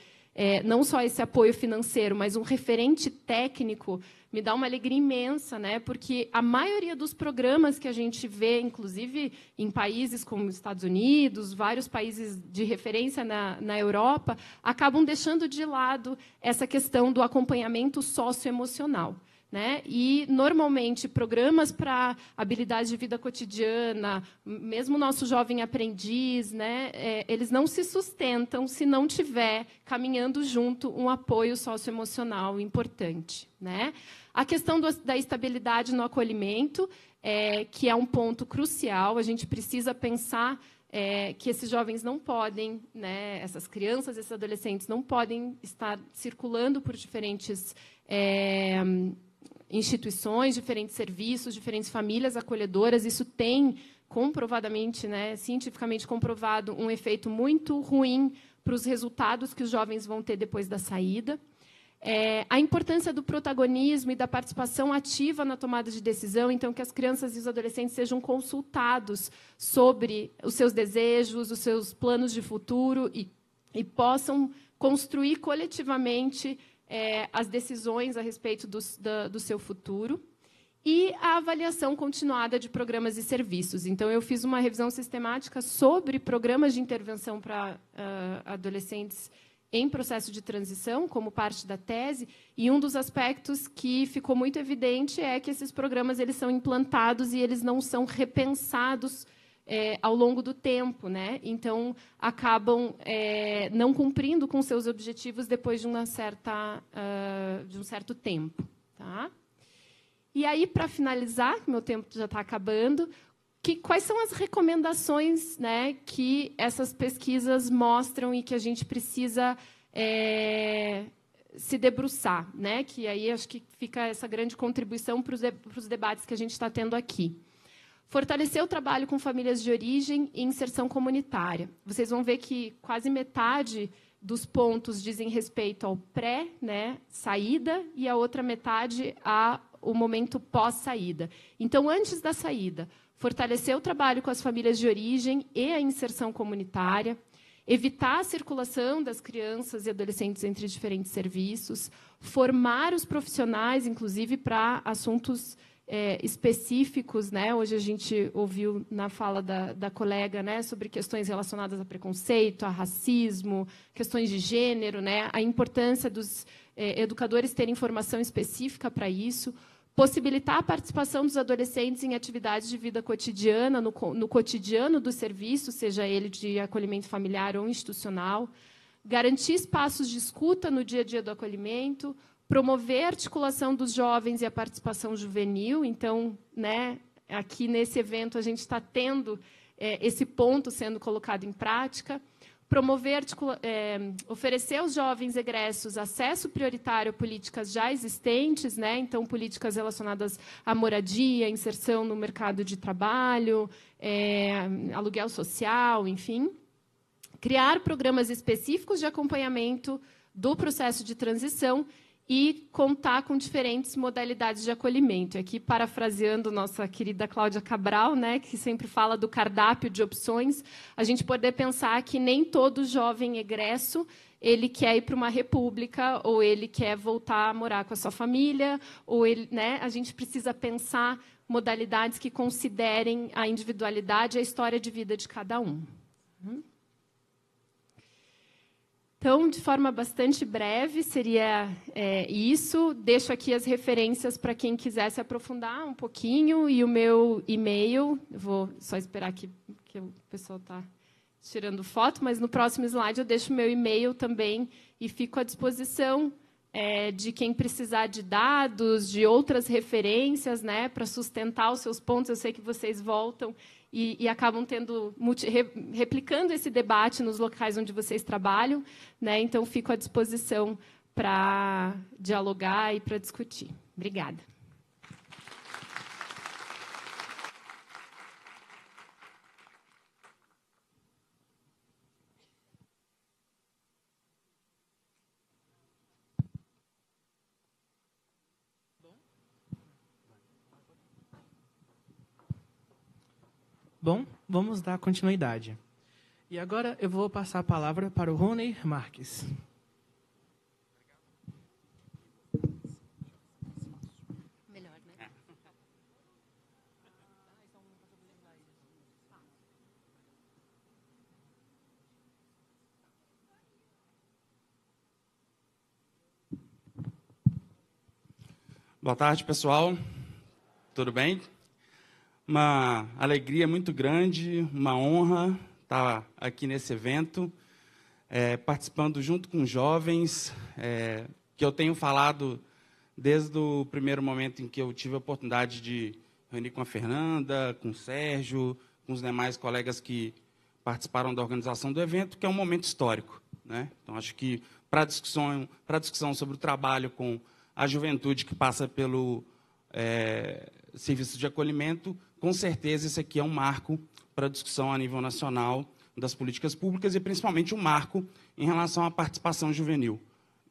não só esse apoio financeiro, mas um referente técnico, me dá uma alegria imensa, né, porque a maioria dos programas que a gente vê, inclusive em países como os Estados Unidos, vários países de referência na Europa, acabam deixando de lado essa questão do acompanhamento socioemocional. Né? E, normalmente, programas para habilidades de vida cotidiana, mesmo o nosso jovem aprendiz, né, eles não se sustentam se não tiver caminhando junto um apoio socioemocional importante. Né? A questão da estabilidade no acolhimento, que é um ponto crucial, a gente precisa pensar que esses jovens não podem, né, essas crianças, esses adolescentes não podem estar circulando por diferentes instituições, diferentes serviços, diferentes famílias acolhedoras. Isso tem comprovadamente, né, cientificamente comprovado, um efeito muito ruim para os resultados que os jovens vão ter depois da saída. A importância do protagonismo e da participação ativa na tomada de decisão, então, que as crianças e os adolescentes sejam consultados sobre os seus desejos, os seus planos de futuro e possam construir coletivamente as decisões a respeito do seu futuro, e a avaliação continuada de programas e serviços. Então, eu fiz uma revisão sistemática sobre programas de intervenção para adolescentes em processo de transição, como parte da tese, e um dos aspectos que ficou muito evidente é que esses programas eles são implantados e eles não são repensados ao longo do tempo, né? Então, acabam não cumprindo com seus objetivos depois de um certo tempo. Tá? E aí, para finalizar, meu tempo já está acabando, quais são as recomendações, né, que essas pesquisas mostram e que a gente precisa se debruçar, né? Que aí acho que fica essa grande contribuição para os debates que a gente está tendo aqui. Fortalecer o trabalho com famílias de origem e inserção comunitária. Vocês vão ver que quase metade dos pontos dizem respeito ao pré, né, saída, e a outra metade ao momento pós-saída. Então, antes da saída, fortalecer o trabalho com as famílias de origem e a inserção comunitária, evitar a circulação das crianças e adolescentes entre diferentes serviços, formar os profissionais, inclusive, para assuntos específicos, né? Hoje a gente ouviu na fala da colega, né, sobre questões relacionadas a preconceito, a racismo, questões de gênero, né? A importância dos educadores terem formação específica para isso, possibilitar a participação dos adolescentes em atividades de vida cotidiana, no cotidiano do serviço, seja ele de acolhimento familiar ou institucional, garantir espaços de escuta no dia a dia do acolhimento, promover a articulação dos jovens e a participação juvenil. Então, né, aqui nesse evento a gente está tendo esse ponto sendo colocado em prática, promover, oferecer aos jovens egressos acesso prioritário a políticas já existentes, né? Então, políticas relacionadas à moradia, inserção no mercado de trabalho, aluguel social, enfim. Criar programas específicos de acompanhamento do processo de transição e contar com diferentes modalidades de acolhimento. Aqui, parafraseando nossa querida Cláudia Cabral, né, que sempre fala do cardápio de opções, a gente poder pensar que nem todo jovem egresso ele quer ir para uma república, ou ele quer voltar a morar com a sua família, ou ele, né, a gente precisa pensar modalidades que considerem a individualidade e a história de vida de cada um. Então, de forma bastante breve, seria isso. Deixo aqui as referências para quem quiser se aprofundar um pouquinho, e o meu e-mail. Vou só esperar aqui, que o pessoal está tirando foto, mas no próximo slide eu deixo o meu e-mail também e fico à disposição de quem precisar de dados, de outras referências, né, para sustentar os seus pontos. Eu sei que vocês voltam e acabam replicando esse debate nos locais onde vocês trabalham, né? Então, fico à disposição para dialogar e para discutir. Obrigada. Bom, vamos dar continuidade. E agora eu vou passar a palavra para o Rony Marques. Melhor, né? Boa tarde, pessoal. Tudo bem? Uma alegria muito grande, uma honra estar aqui nesse evento, participando junto com jovens, que eu tenho falado desde o primeiro momento em que eu tive a oportunidade de reunir com a Fernanda, com o Sérgio, com os demais colegas que participaram da organização do evento, que é um momento histórico, né? Então, acho que para a discussão sobre o trabalho com a juventude que passa pelo serviço de acolhimento, com certeza esse aqui é um marco para a discussão a nível nacional das políticas públicas e, principalmente, um marco em relação à participação juvenil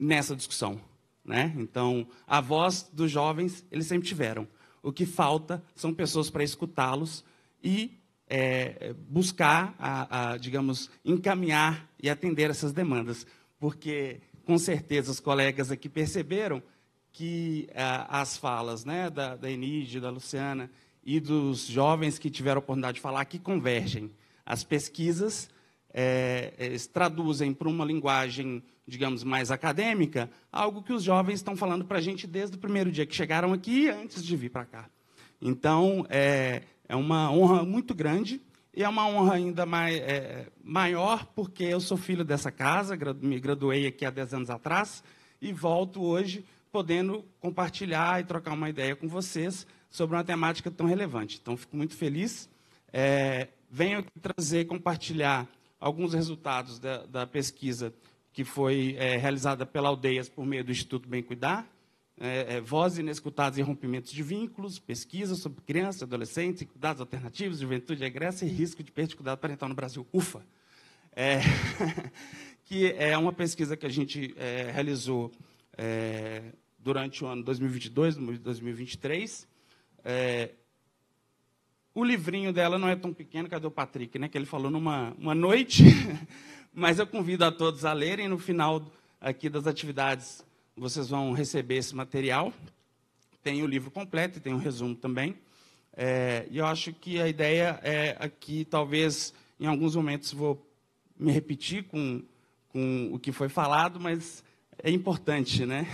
nessa discussão, né? Então, a voz dos jovens, eles sempre tiveram. O que falta são pessoas para escutá-los e buscar, digamos, encaminhar e atender essas demandas. Porque, com certeza, os colegas aqui perceberam que as falas, né, da Enide, da Luciana e dos jovens que tiveram a oportunidade de falar aqui convergem. As pesquisas traduzem para uma linguagem, digamos, mais acadêmica, algo que os jovens estão falando para a gente desde o primeiro dia que chegaram aqui e antes de vir para cá. Então, é uma honra muito grande e é uma honra ainda maior porque eu sou filho dessa casa, me graduei aqui há 10 anos atrás e volto hoje podendo compartilhar e trocar uma ideia com vocês sobre uma temática tão relevante. Então, fico muito feliz. Venho aqui trazer, compartilhar alguns resultados da pesquisa que foi realizada pela Aldeias por meio do Instituto Bem Cuidar, Vozes Inescutadas e Rompimentos de Vínculos, pesquisa sobre crianças, adolescentes, cuidados alternativos, juventude egressa e risco de perda de cuidado parental no Brasil. UFA! Que é uma pesquisa que a gente realizou durante o ano 2022, 2023. O livrinho dela não é tão pequeno, cadê o Patrick, né? Que ele falou numa noite, mas eu convido a todos a lerem. No final aqui das atividades, vocês vão receber esse material. Tem o livro completo e tem um resumo também. E eu acho que a ideia é aqui, talvez, em alguns momentos, vou me repetir com o que foi falado, mas é importante, né?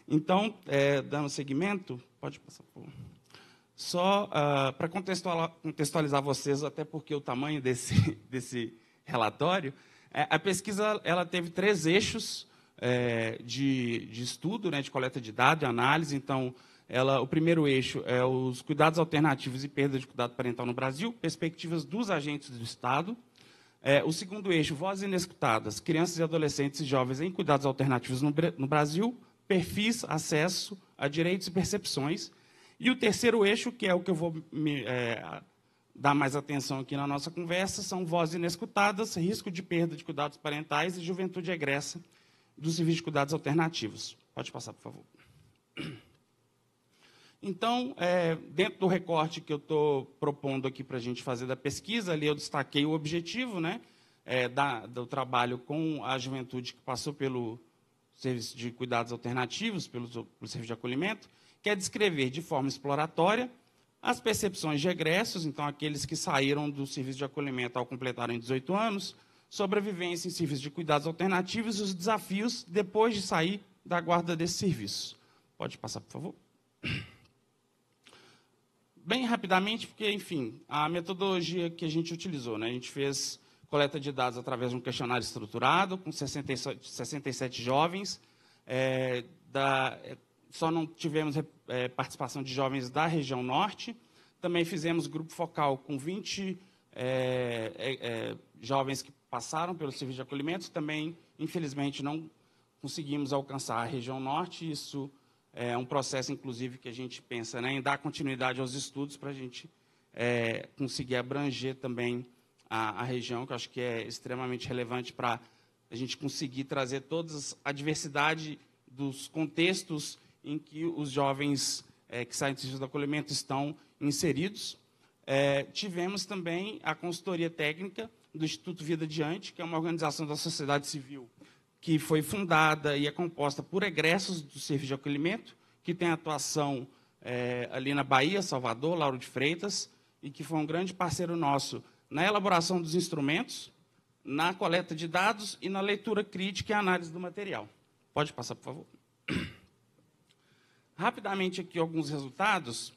Então, dando seguimento, pode passar por... Só para contextualizar vocês, até porque o tamanho desse relatório, a pesquisa ela teve 3 eixos de estudo, né, de coleta de dados, de análise. Então, o primeiro eixo é os cuidados alternativos e perda de cuidado parental no Brasil, perspectivas dos agentes do Estado. O segundo eixo, vozes inescutadas, crianças e adolescentes e jovens em cuidados alternativos no Brasil, perfis, acesso a direitos e percepções. E o terceiro eixo, que é o que eu vou dar mais atenção aqui na nossa conversa, são vozes inescutadas, risco de perda de cuidados parentais e juventude egressa do serviço de cuidados alternativos. Pode passar, por favor. Então, dentro do recorte que eu estou propondo aqui para a gente fazer da pesquisa, ali eu destaquei o objetivo, né, do trabalho com a juventude que passou pelo serviço de cuidados alternativos, pelo serviço de acolhimento, que é descrever de forma exploratória as percepções de egressos, então aqueles que saíram do serviço de acolhimento ao completarem 18 anos, sobre a vivência em serviços de cuidados alternativos e os desafios depois de sair da guarda desse serviço. Pode passar, por favor. Bem rapidamente, porque, enfim, a metodologia que a gente utilizou, né? A gente fez coleta de dados através de um questionário estruturado, com 67 jovens. Só não tivemos participação de jovens da região norte. Também fizemos grupo focal com 20 jovens que passaram pelo serviço de acolhimento. Também, infelizmente, não conseguimos alcançar a região norte. Isso é um processo, inclusive, que a gente pensa, né, em dar continuidade aos estudos para a gente conseguir abranger também a região, que eu acho que é extremamente relevante para a gente conseguir trazer toda a diversidade dos contextos em que os jovens que saem do serviço de acolhimento estão inseridos. Tivemos também a consultoria técnica do Instituto Vida Adiante, que é uma organização da sociedade civil que foi fundada e é composta por egressos do serviço de acolhimento, que tem atuação ali na Bahia, Salvador, Lauro de Freitas, e que foi um grande parceiro nosso na elaboração dos instrumentos, na coleta de dados e na leitura crítica e análise do material. Pode passar, por favor. Rapidamente aqui alguns resultados.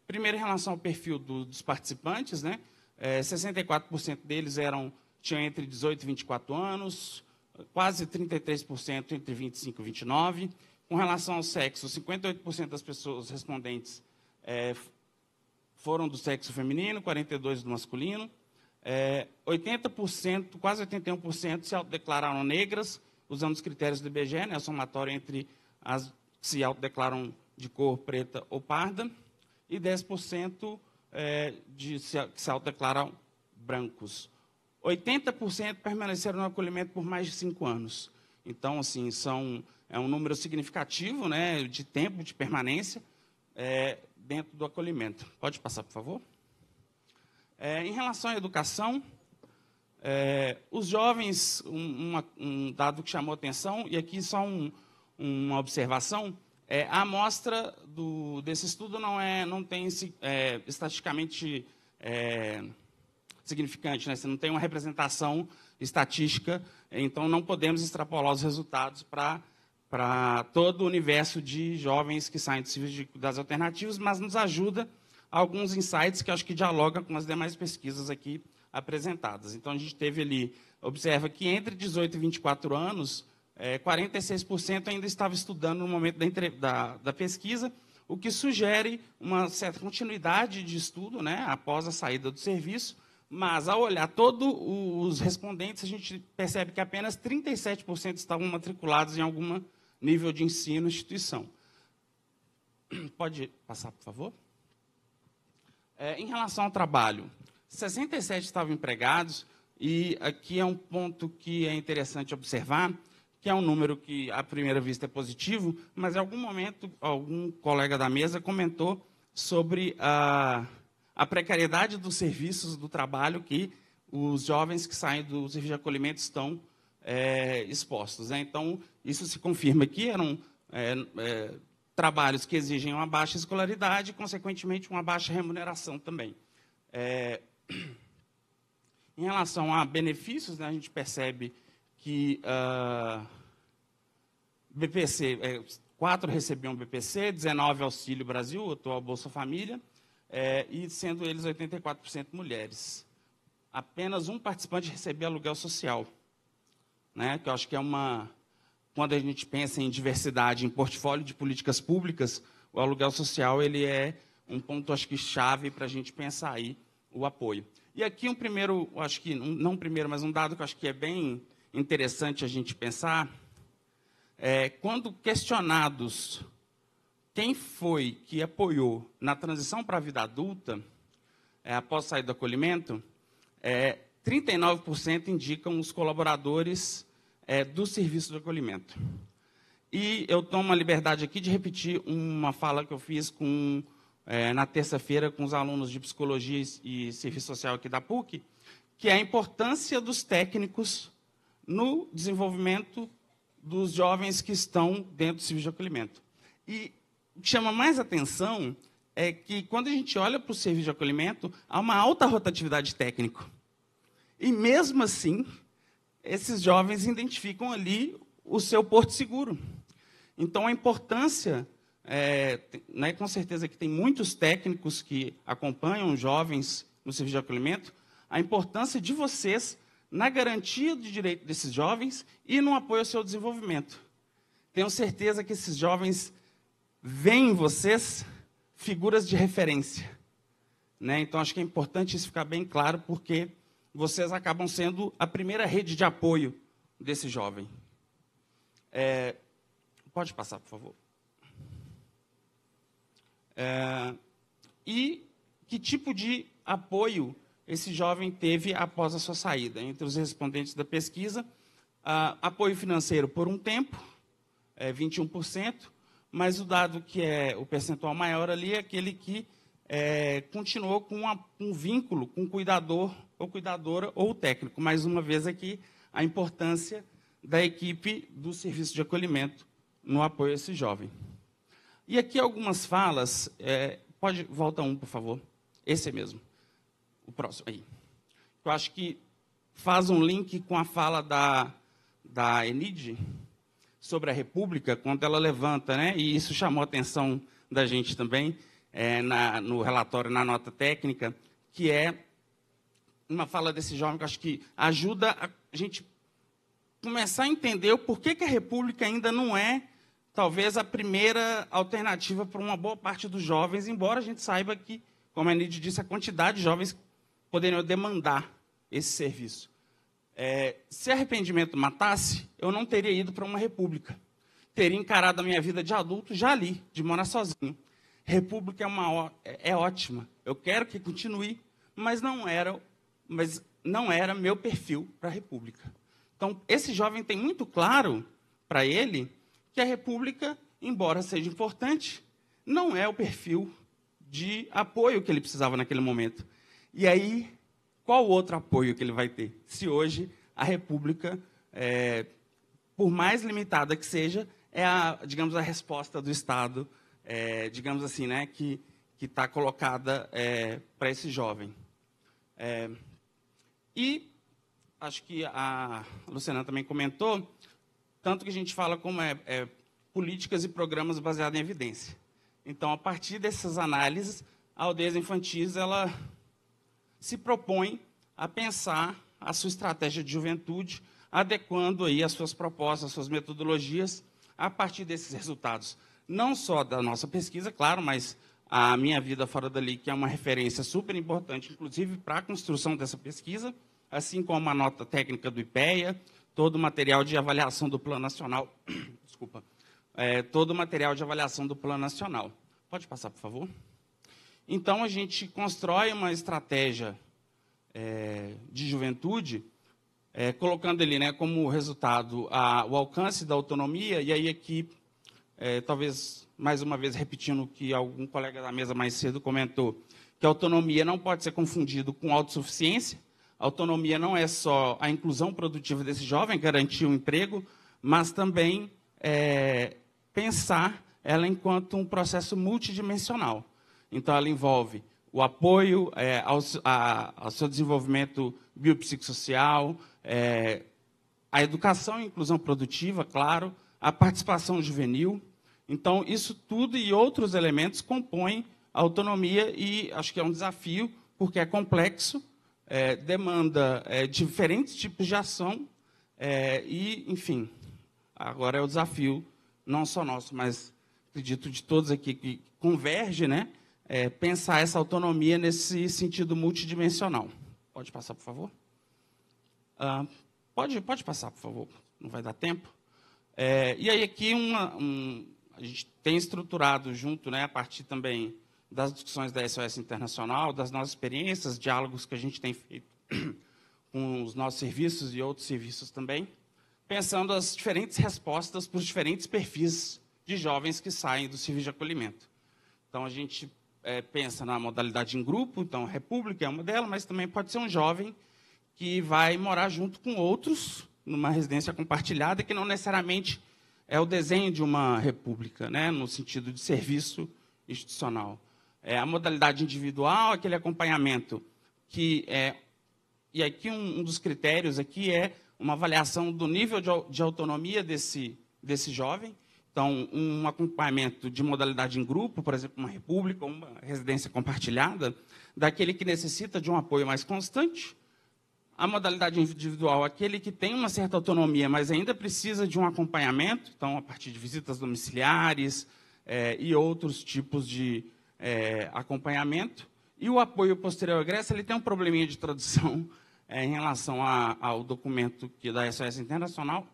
Primeiro, em relação ao perfil dos participantes, né? 64% deles tinham entre 18 e 24 anos, quase 33% entre 25 e 29. Com relação ao sexo, 58% das pessoas respondentes foram do sexo feminino, 42% do masculino. 80%, quase 81% se autodeclararam negras, usando os critérios do IBGE, né, a somatória entre as que se autodeclaram de cor preta ou parda, e 10% que se autodeclaram brancos. 80% permaneceram no acolhimento por mais de 5 anos. Então, assim, é um número significativo, né, de tempo de permanência dentro do acolhimento. Pode passar, por favor? Em relação à educação, os jovens, um dado que chamou atenção, e aqui só uma observação, a amostra desse estudo não tem estatisticamente significante, né? Você não tem uma representação estatística, então não podemos extrapolar os resultados para todo o universo de jovens que saem de serviços de cuidados alternativos, mas nos ajuda alguns insights que acho que dialogam com as demais pesquisas aqui apresentadas. Então, a gente teve ali, observa que entre 18 e 24 anos, 46% ainda estava estudando no momento da pesquisa, o que sugere uma certa continuidade de estudo, né, após a saída do serviço, mas, ao olhar todos os respondentes, a gente percebe que apenas 37% estavam matriculados em algum nível de ensino ou instituição. Pode passar, por favor? Em relação ao trabalho, 67 estavam empregados, e aqui é um ponto que é interessante observar, que é um número que, à primeira vista, é positivo, mas, em algum momento, algum colega da mesa comentou sobre a precariedade dos serviços do trabalho que os jovens que saem do serviço de acolhimento estão expostos, né? Então, isso se confirma que eram trabalhos que exigem uma baixa escolaridade e, consequentemente, uma baixa remuneração também. Em relação a benefícios, né, a gente percebe que BPC, 4 recebiam BPC, 19 Auxílio Brasil, atual Bolsa Família, e sendo eles 84% mulheres. Apenas um participante recebia aluguel social, né, que eu acho que quando a gente pensa em diversidade, em portfólio de políticas públicas, o aluguel social ele é um ponto, acho que, chave para a gente pensar aí o apoio. E aqui um primeiro, acho que, não um primeiro, mas um dado que eu acho que é bem interessante a gente pensar, quando questionados quem foi que apoiou na transição para a vida adulta, após sair do acolhimento, 39% indicam os colaboradores do serviço de acolhimento. E eu tomo a liberdade aqui de repetir uma fala que eu fiz na terça-feira com os alunos de Psicologia e Serviço Social aqui da PUC, que é a importância dos técnicos no desenvolvimento dos jovens que estão dentro do serviço de acolhimento. E o que chama mais atenção é que, quando a gente olha para o serviço de acolhimento, há uma alta rotatividade técnica. E, mesmo assim, esses jovens identificam ali o seu porto seguro. Então, a importância, com certeza que tem muitos técnicos que acompanham jovens no serviço de acolhimento, a importância de vocês na garantia do direito desses jovens e no apoio ao seu desenvolvimento. Tenho certeza que esses jovens veem em vocês figuras de referência. Então, acho que é importante isso ficar bem claro, porque vocês acabam sendo a primeira rede de apoio desse jovem. Pode passar, por favor. E que tipo de apoio esse jovem teve após a sua saída? Entre os respondentes da pesquisa, apoio financeiro por um tempo, 21%, mas o dado que é o percentual maior ali é aquele que continuou com um vínculo com o cuidador ou cuidadora ou o técnico. Mais uma vez aqui, a importância da equipe do serviço de acolhimento no apoio a esse jovem. E aqui algumas falas, pode voltar um, por favor, esse mesmo, o próximo aí. Eu acho que faz um link com a fala da Enid sobre a República, quando ela levanta, e isso chamou a atenção da gente também, no relatório, na nota técnica, que é uma fala desse jovem que eu acho que ajuda a gente começar a entender o porquê que a República ainda não é, talvez, a primeira alternativa para uma boa parte dos jovens, embora a gente saiba que, como a Enid disse, a quantidade de jovens poderiam demandar esse serviço. Se arrependimento matasse, eu não teria ido para uma república. Teria encarado a minha vida de adulto já ali, de morar sozinho. República é ótima. Eu quero que continue, mas não era meu perfil para a república. Então, esse jovem tem muito claro para ele que a república, embora seja importante, não é o perfil de apoio que ele precisava naquele momento. E aí, qual outro apoio que ele vai ter? Se hoje a república, por mais limitada que seja, é digamos, a resposta do Estado, digamos assim, que está colocada para esse jovem. E acho que a Luciana também comentou, tanto que a gente fala como políticas e programas baseados em evidência. Então, a partir dessas análises, a Aldeias Infantis ela se propõe a pensar a sua estratégia de juventude, adequando aí as suas propostas, as suas metodologias, a partir desses resultados. Não só da nossa pesquisa, claro, mas a Minha Vida Fora da Lei, que é uma referência super importante, inclusive, para a construção dessa pesquisa, assim como a nota técnica do IPEA, todo o material de avaliação do Plano Nacional, desculpa, todo o material de avaliação do Plano Nacional. Pode passar, por favor? Então, a gente constrói uma estratégia de juventude, colocando ali como resultado o alcance da autonomia, e aí aqui, talvez, mais uma vez, repetindo o que algum colega da mesa mais cedo comentou, que a autonomia não pode ser confundido com autossuficiência. A autonomia não é só a inclusão produtiva desse jovem, garantir um emprego, mas também pensar ela enquanto um processo multidimensional. Então, ela envolve o apoio ao seu desenvolvimento biopsicossocial, a educação e inclusão produtiva, claro, a participação juvenil. Então, isso tudo e outros elementos compõem a autonomia e acho que é um desafio, porque é complexo, demanda diferentes tipos de ação e, enfim, agora é o desafio, não só nosso, mas acredito de todos aqui que converge, pensar essa autonomia nesse sentido multidimensional. Pode passar, por favor? Pode passar, por favor. Não vai dar tempo. E aí aqui a gente tem estruturado junto, né, a partir também das discussões da SOS Internacional, das nossas experiências, diálogos que a gente tem feito com os nossos serviços e outros serviços também, pensando as diferentes respostas para os diferentes perfis de jovens que saem do serviço de acolhimento. Então, a gente pensa na modalidade em grupo, então, a república é uma delas, mas também pode ser um jovem que vai morar junto com outros, numa residência compartilhada, que não necessariamente é o desenho de uma república, né, no sentido de serviço institucional. A modalidade individual, aquele acompanhamento que e aqui um dos critérios aqui é uma avaliação do nível de autonomia desse jovem. Então, um acompanhamento de modalidade em grupo, por exemplo, uma república ou uma residência compartilhada, daquele que necessita de um apoio mais constante. A modalidade individual, aquele que tem uma certa autonomia, mas ainda precisa de um acompanhamento, então, a partir de visitas domiciliares e outros tipos de acompanhamento. E o apoio posterior ao egresso, ele tem um probleminha de tradução em relação ao documento da SOS Internacional,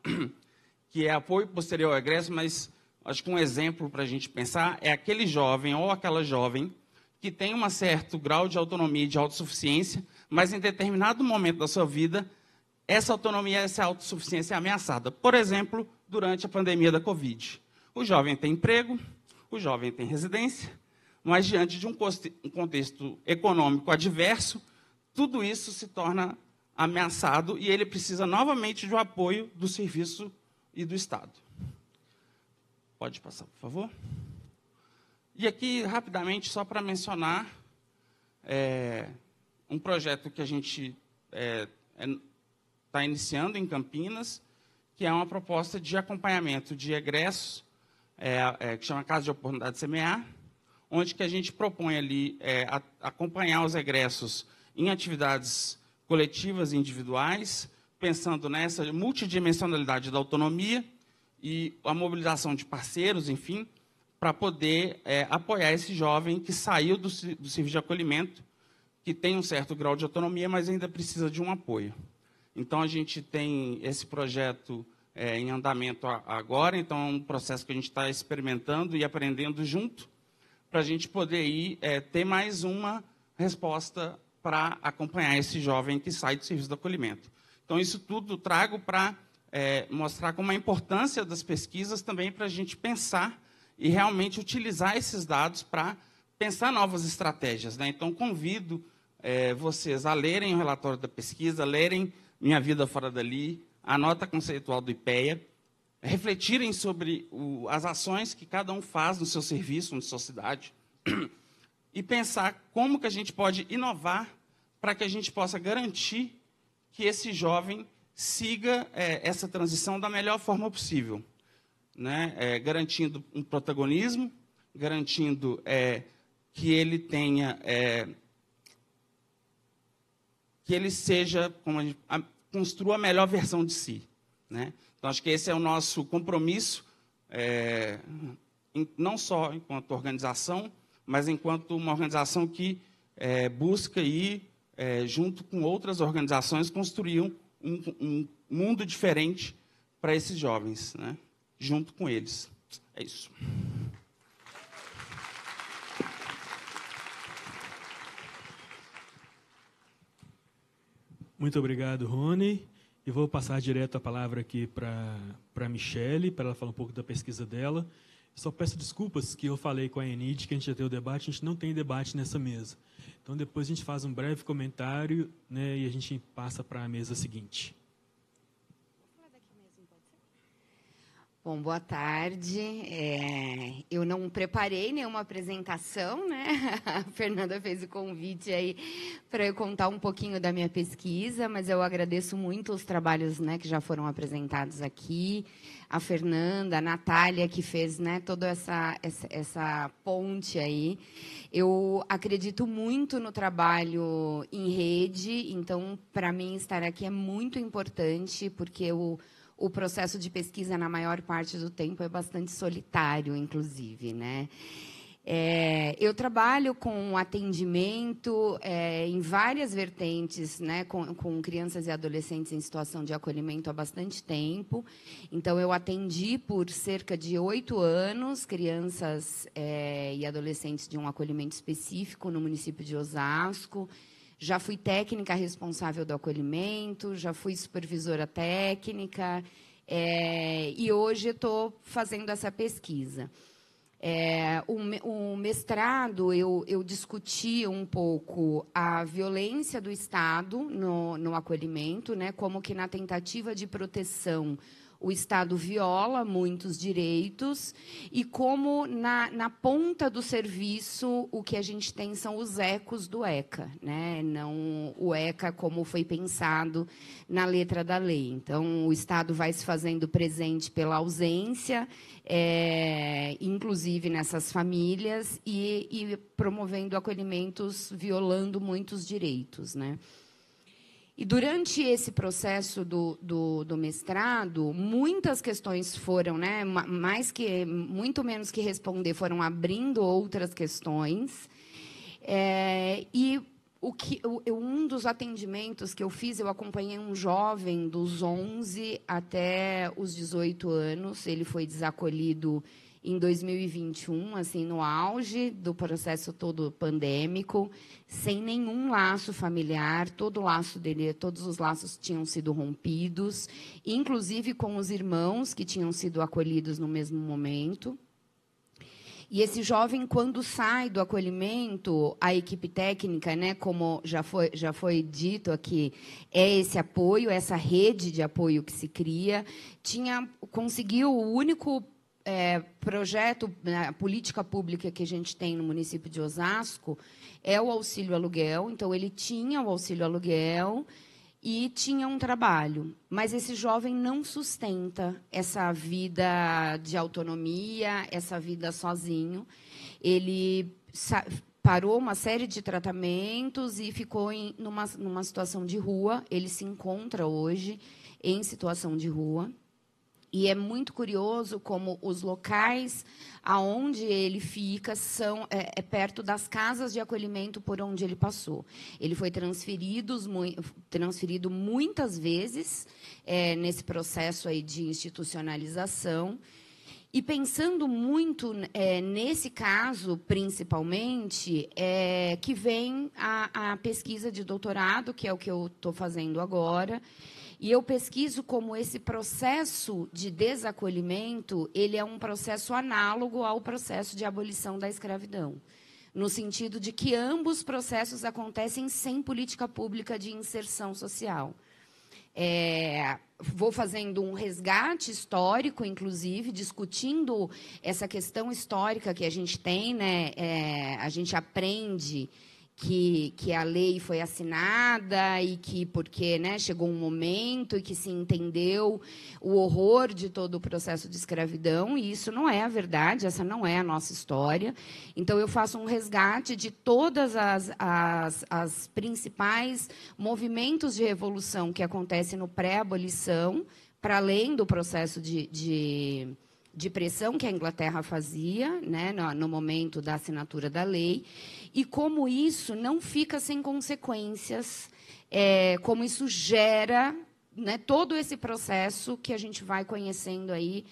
que é apoio posterior ao egresso, mas acho que um exemplo para a gente pensar é aquele jovem ou aquela jovem que tem um certo grau de autonomia e de autossuficiência, mas em determinado momento da sua vida, essa autonomia, essa autossuficiência é ameaçada. Por exemplo, durante a pandemia da Covid. O jovem tem emprego, o jovem tem residência, mas diante de um contexto econômico adverso, tudo isso se torna ameaçado e ele precisa novamente do apoio do serviço e do Estado. Pode passar, por favor. E aqui, rapidamente, só para mencionar um projeto que a gente está iniciando em Campinas, que é uma proposta de acompanhamento de egressos, que chama Casa de Oportunidade Semear, onde que a gente propõe ali acompanhar os egressos em atividades coletivas e individuais, pensando nessa multidimensionalidade da autonomia e a mobilização de parceiros, enfim, para poder apoiar esse jovem que saiu do serviço de acolhimento, que tem um certo grau de autonomia, mas ainda precisa de um apoio. Então, a gente tem esse projeto em andamento agora, então é um processo que a gente está experimentando e aprendendo junto, para a gente poder ter mais uma resposta para acompanhar esse jovem que sai do serviço de acolhimento. Então, isso tudo trago para mostrar como a importância das pesquisas também para a gente pensar e realmente utilizar esses dados para pensar novas estratégias, né? Então, convido vocês a lerem o relatório da pesquisa, lerem Minha Vida Fora Dali, a nota conceitual do IPEA, refletirem sobre as ações que cada um faz no seu serviço, na sua cidade, e pensar como que a gente pode inovar para que a gente possa garantir que esse jovem siga essa transição da melhor forma possível, né? Garantindo um protagonismo, garantindo que ele tenha, que ele seja, construa a melhor versão de si, né? Então, acho que esse é o nosso compromisso, não só enquanto organização, mas enquanto uma organização que busca ir, junto com outras organizações, construir um mundo diferente para esses jovens, né? Junto com eles. É isso. Muito obrigado, Rony. E vou passar direto a palavra aqui para a Michele, para ela falar um pouco da pesquisa dela. Só peço desculpas que eu falei com a Enid, que a gente já tem o debate, a gente não tem debate nessa mesa. Então, depois a gente faz um breve comentário, né, e a gente passa para a mesa seguinte. Bom, boa tarde. Eu não preparei nenhuma apresentação, né? A Fernanda fez o convite aí para eu contar um pouquinho da minha pesquisa, mas eu agradeço muito os trabalhos, né, que já foram apresentados aqui. A Fernanda, a Natália, que fez, né, toda essa ponte aí. Eu acredito muito no trabalho em rede, então, para mim, estar aqui é muito importante, porque o processo de pesquisa, na maior parte do tempo, é bastante solitário, inclusive, né? Eu trabalho com atendimento em várias vertentes, né, com crianças e adolescentes em situação de acolhimento há bastante tempo. Então, eu atendi por cerca de 8 anos crianças e adolescentes de um acolhimento específico no município de Osasco. Já fui técnica responsável do acolhimento, já fui supervisora técnica, e hoje estou fazendo essa pesquisa. O mestrado, eu discuti um pouco a violência do Estado no acolhimento, né, como que na tentativa de proteção o Estado viola muitos direitos e como na ponta do serviço o que a gente tem são os ecos do ECA, né? Não o ECA como foi pensado na letra da lei. Então, o Estado vai se fazendo presente pela ausência, inclusive nessas famílias, e promovendo acolhimentos, violando muitos direitos, né? E durante esse processo do mestrado, muitas questões foram, né, muito menos que responder, foram abrindo outras questões. E um dos atendimentos que eu fiz, eu acompanhei um jovem dos 11 até os 18 anos. Ele foi desacolhido em 2021, assim, no auge do processo todo pandêmico, sem nenhum laço familiar, todo o laço dele, todos os laços tinham sido rompidos, inclusive com os irmãos que tinham sido acolhidos no mesmo momento. E esse jovem, quando sai do acolhimento, a equipe técnica, né, como já foi dito aqui, esse apoio, essa rede de apoio que se cria, conseguiu o único projeto, a política pública que a gente tem no município de Osasco é o auxílio aluguel. Então, ele tinha o auxílio aluguel e tinha um trabalho. Mas esse jovem não sustenta essa vida de autonomia, essa vida sozinho. Ele parou uma série de tratamentos e ficou numa situação de rua. Ele se encontra hoje em situação de rua. E é muito curioso como os locais aonde ele fica são perto das casas de acolhimento por onde ele passou. Ele foi transferido muitas vezes nesse processo aí de institucionalização. E pensando muito nesse caso, principalmente, que vem a pesquisa de doutorado, que é o que eu estou fazendo agora. E eu pesquiso como esse processo de desacolhimento, ele é um processo análogo ao processo de abolição da escravidão, no sentido de que ambos processos acontecem sem política pública de inserção social. Vou fazendo um resgate histórico, inclusive, discutindo essa questão histórica que a gente tem, né? A gente aprende que a lei foi assinada e que porque, né, chegou um momento e que se entendeu o horror de todo o processo de escravidão, e isso não é a verdade, essa não é a nossa história. Então, eu faço um resgate de todas as principais movimentos de revolução que acontecem no pré-abolição, para além do processo de pressão que a Inglaterra fazia, né, no momento da assinatura da lei, e como isso não fica sem consequências, como isso gera, né, todo esse processo que a gente vai conhecendo aí,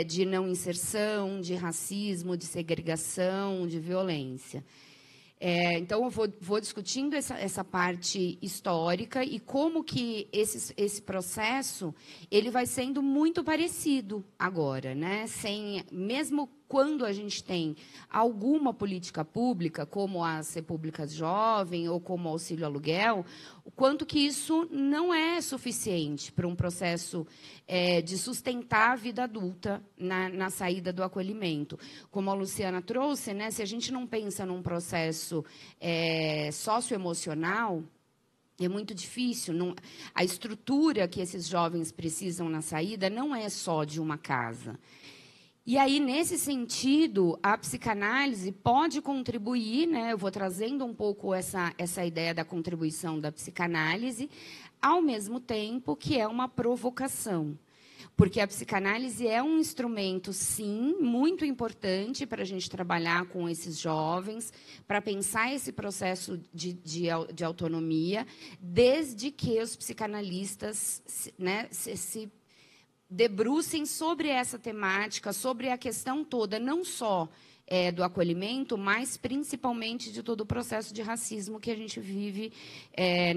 de não inserção, de racismo, de segregação, de violência. Então, eu vou discutindo essa parte histórica e como que esse processo ele vai sendo muito parecido agora, né? Mesmo quando a gente tem alguma política pública, como as repúblicas jovens ou como o auxílio aluguel, o quanto que isso não é suficiente para um processo de sustentar a vida adulta na saída do acolhimento. Como a Luciana trouxe, né, se a gente não pensa num processo socioemocional, é muito difícil. A estrutura que esses jovens precisam na saída não é só de uma casa. E aí, nesse sentido, a psicanálise pode contribuir, né? Eu vou trazendo um pouco essa ideia da contribuição da psicanálise, ao mesmo tempo que é uma provocação. porque a psicanálise é um instrumento, sim, muito importante para a gente trabalhar com esses jovens, para pensar esse processo de autonomia, desde que os psicanalistas, né, se debrucem sobre essa temática, sobre a questão toda, não só do acolhimento, mas principalmente de todo o processo de racismo que a gente vive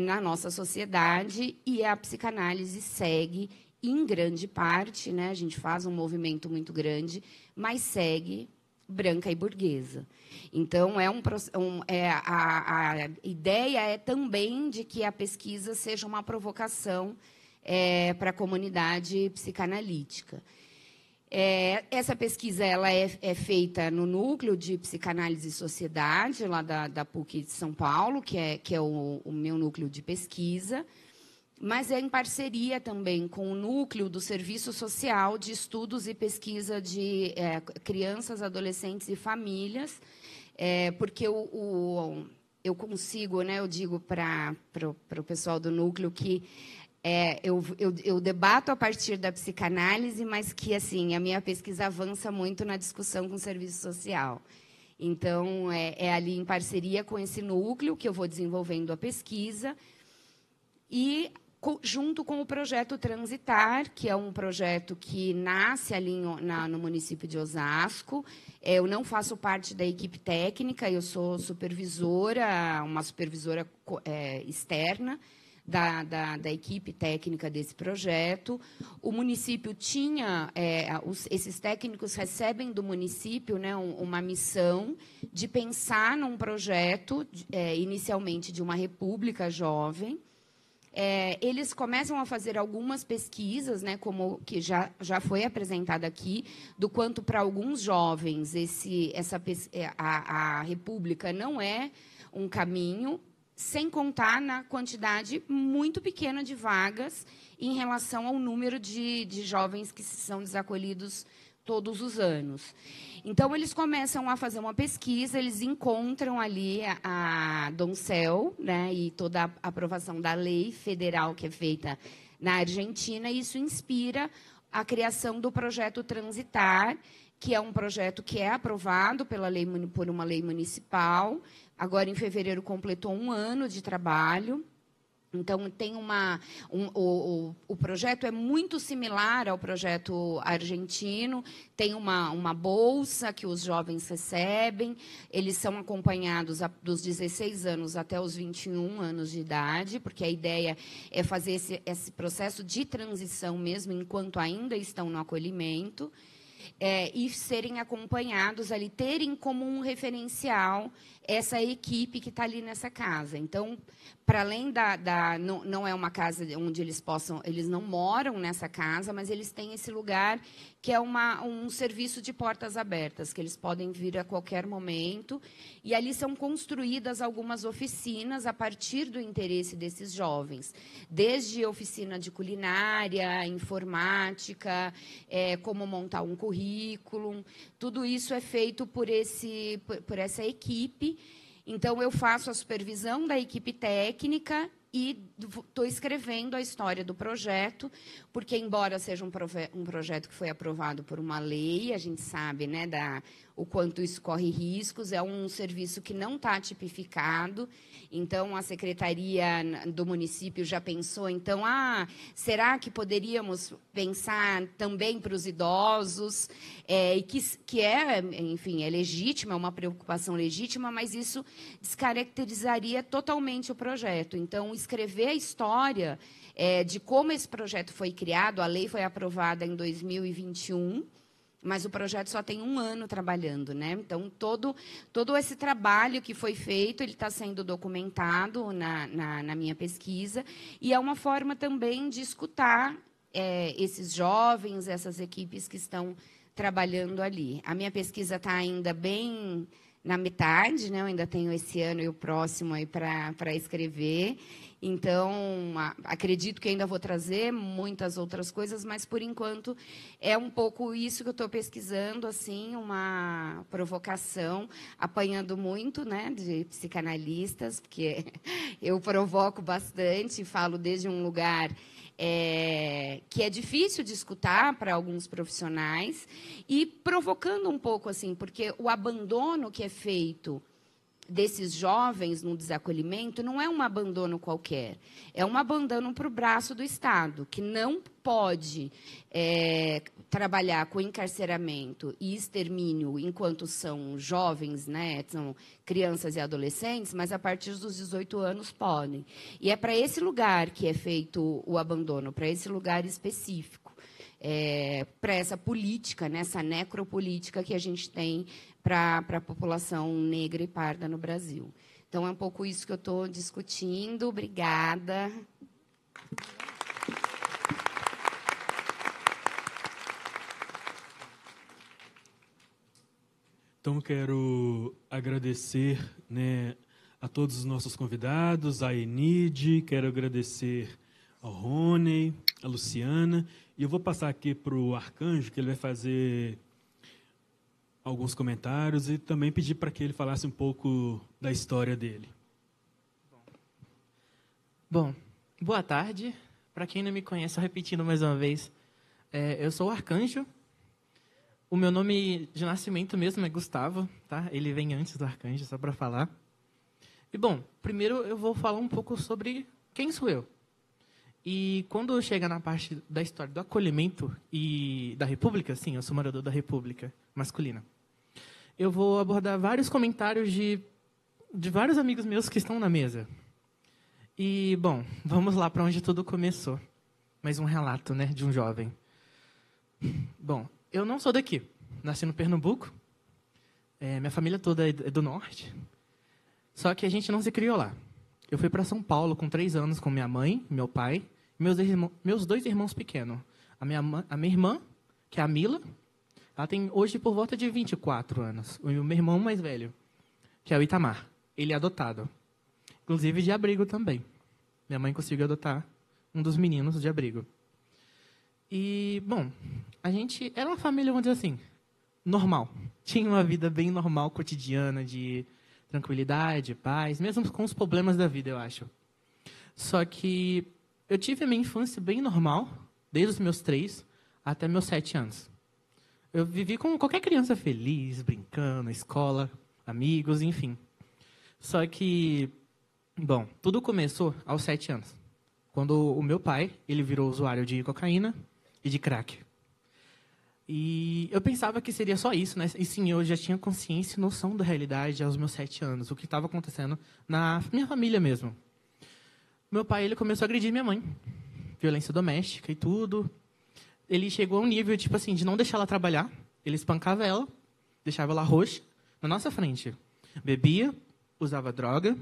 na nossa sociedade, e a psicanálise segue, em grande parte, né, a gente faz um movimento muito grande, mas segue branca e burguesa. Então, a ideia é também de que a pesquisa seja uma provocação para a comunidade psicanalítica. Essa pesquisa ela é feita no Núcleo de Psicanálise e Sociedade, lá da PUC de São Paulo, que é o meu núcleo de pesquisa, mas é em parceria também com o Núcleo do Serviço Social de Estudos e Pesquisa de Crianças, Adolescentes e Famílias, porque eu consigo, né, eu digo para o pessoal do núcleo que eu debato a partir da psicanálise, mas que assim a minha pesquisa avança muito na discussão com o serviço social. Então, é ali em parceria com esse núcleo que eu vou desenvolvendo a pesquisa, e junto com o projeto Transitar, que é um projeto que nasce ali no município de Osasco. Eu não faço parte da equipe técnica, eu sou supervisora, uma supervisora externa da equipe técnica desse projeto. O município tinha, esses técnicos recebem do município, né, uma missão de pensar num projeto, inicialmente de uma república jovem. Eles começam a fazer algumas pesquisas, né, como que já foi apresentada aqui, do quanto para alguns jovens a república não é um caminho, sem contar na quantidade muito pequena de vagas em relação ao número de jovens que são desacolhidos todos os anos. Então, eles começam a fazer uma pesquisa, eles encontram ali a Doncel, né, e toda a aprovação da lei federal que é feita na Argentina, e isso inspira a criação do projeto Transitar, que é um projeto que é aprovado por uma lei municipal. Agora, em fevereiro, completou 1 ano de trabalho. Então, tem o projeto é muito similar ao projeto argentino, tem uma bolsa que os jovens recebem, eles são acompanhados dos 16 anos até os 21 anos de idade, porque a ideia é fazer esse processo de transição mesmo, enquanto ainda estão no acolhimento, e serem acompanhados ali, terem como um referencial essa equipe que está ali nessa casa. Então, para além não é uma casa onde eles não moram nessa casa, mas eles têm esse lugar que é um serviço de portas abertas, que eles podem vir a qualquer momento, e ali são construídas algumas oficinas a partir do interesse desses jovens, desde oficina de culinária, informática, como montar um currículo, tudo isso é feito por essa equipe. Então, eu faço a supervisão da equipe técnica e estou escrevendo a história do projeto, porque, embora seja um projeto que foi aprovado por uma lei, a gente sabe, né, o quanto isso corre riscos, é um serviço que não está tipificado. Então, a Secretaria do município já pensou, então, será que poderíamos pensar também para os idosos? E que enfim, é legítima, é uma preocupação legítima, mas isso descaracterizaria totalmente o projeto. Então, escrever a história de como esse projeto foi criado, a lei foi aprovada em 2021, mas o projeto só tem 1 ano trabalhando, né? Então, todo esse trabalho que foi feito, ele está sendo documentado na minha pesquisa, e é uma forma também de escutar esses jovens, essas equipes que estão trabalhando ali. A minha pesquisa está ainda bem na metade, né? Eu ainda tenho esse ano e o próximo aí para escrever. Então, acredito que ainda vou trazer muitas outras coisas, mas, por enquanto, é um pouco isso que eu estou pesquisando, assim, uma provocação, apanhando muito, né, de psicanalistas, porque eu provoco bastante, falo desde um lugar que é difícil de escutar para alguns profissionais e provocando um pouco assim, porque o abandono que é feito desses jovens no desacolhimento não é um abandono qualquer, é um abandono para o braço do Estado, que não pode trabalhar com encarceramento e extermínio enquanto são jovens, né, são crianças e adolescentes, mas a partir dos 18 anos podem. E é para esse lugar que é feito o abandono, para esse lugar específico. Para essa política, né, essa necropolítica que a gente tem para a população negra e parda no Brasil. Então, é um pouco isso que eu estou discutindo. Obrigada. Então, quero agradecer, né, a todos os nossos convidados, a Enide, quero agradecer ao Rony, a Luciana, e eu vou passar aqui para o Arcanjo, que ele vai fazer alguns comentários e também pedir para que ele falasse um pouco da história dele. Bom, boa tarde. Para quem não me conhece, repetindo mais uma vez, eu sou o Arcanjo. O meu nome de nascimento mesmo é Gustavo, tá? Ele vem antes do Arcanjo, só para falar. E, bom, primeiro eu vou falar um pouco sobre quem sou eu. E quando chega na parte da história do acolhimento e da República, sim, eu sou morador da República masculina, eu vou abordar vários comentários de vários amigos meus que estão na mesa. E, bom, vamos lá para onde tudo começou. Mais um relato, né, de um jovem. Bom, eu não sou daqui. Nasci no Pernambuco. Minha família toda é do norte. Só que a gente não se criou lá. Eu fui para São Paulo com 3 anos com minha mãe, meu pai e meus 2 irmãos pequenos. A minha irmã, que é a Mila, ela tem hoje por volta de 24 anos. E o meu irmão mais velho, que é o Itamar. Ele é adotado. Inclusive de abrigo também. Minha mãe conseguiu adotar um dos meninos de abrigo. E, bom, a gente era uma família, vamos dizer assim, normal. Tinha uma vida bem normal, cotidiana, de tranquilidade, paz, mesmo com os problemas da vida, eu acho. Só que eu tive a minha infância bem normal, desde os meus 3 até meus 7 anos. Eu vivi como qualquer criança feliz, brincando, escola, amigos, enfim. Só que, bom, tudo começou aos 7 anos, quando o meu pai, ele virou usuário de cocaína e de crack. E eu pensava que seria só isso, né? E sim, eu já tinha consciência e noção da realidade aos meus 7 anos, o que estava acontecendo na minha família mesmo. Meu pai, ele começou a agredir minha mãe, violência doméstica e tudo. Ele chegou a um nível, tipo assim, de não deixar ela trabalhar. Ele espancava ela, deixava ela roxa, na nossa frente. Bebia, usava droga,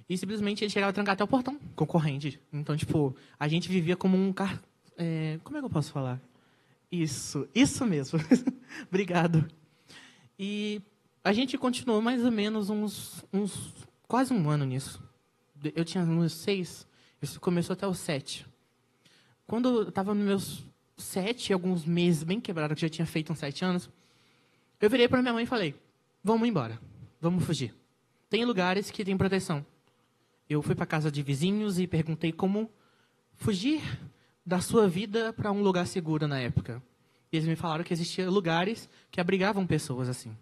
e simplesmente ele chegava a trancar até o portão, concorrente. Então, tipo, a gente vivia como um como é que eu posso falar? Isso mesmo. Obrigado. E a gente continuou mais ou menos quase um ano nisso. Eu tinha uns 6, isso começou até os 7. Quando eu estava nos meus 7, alguns meses bem quebrado, que já tinha feito uns 7 anos, eu virei para minha mãe e falei, vamos embora, vamos fugir. Tem lugares que tem proteção. Eu fui para casa de vizinhos e perguntei como fugir da sua vida para um lugar seguro na época. E eles me falaram que existiam lugares que abrigavam pessoas assim,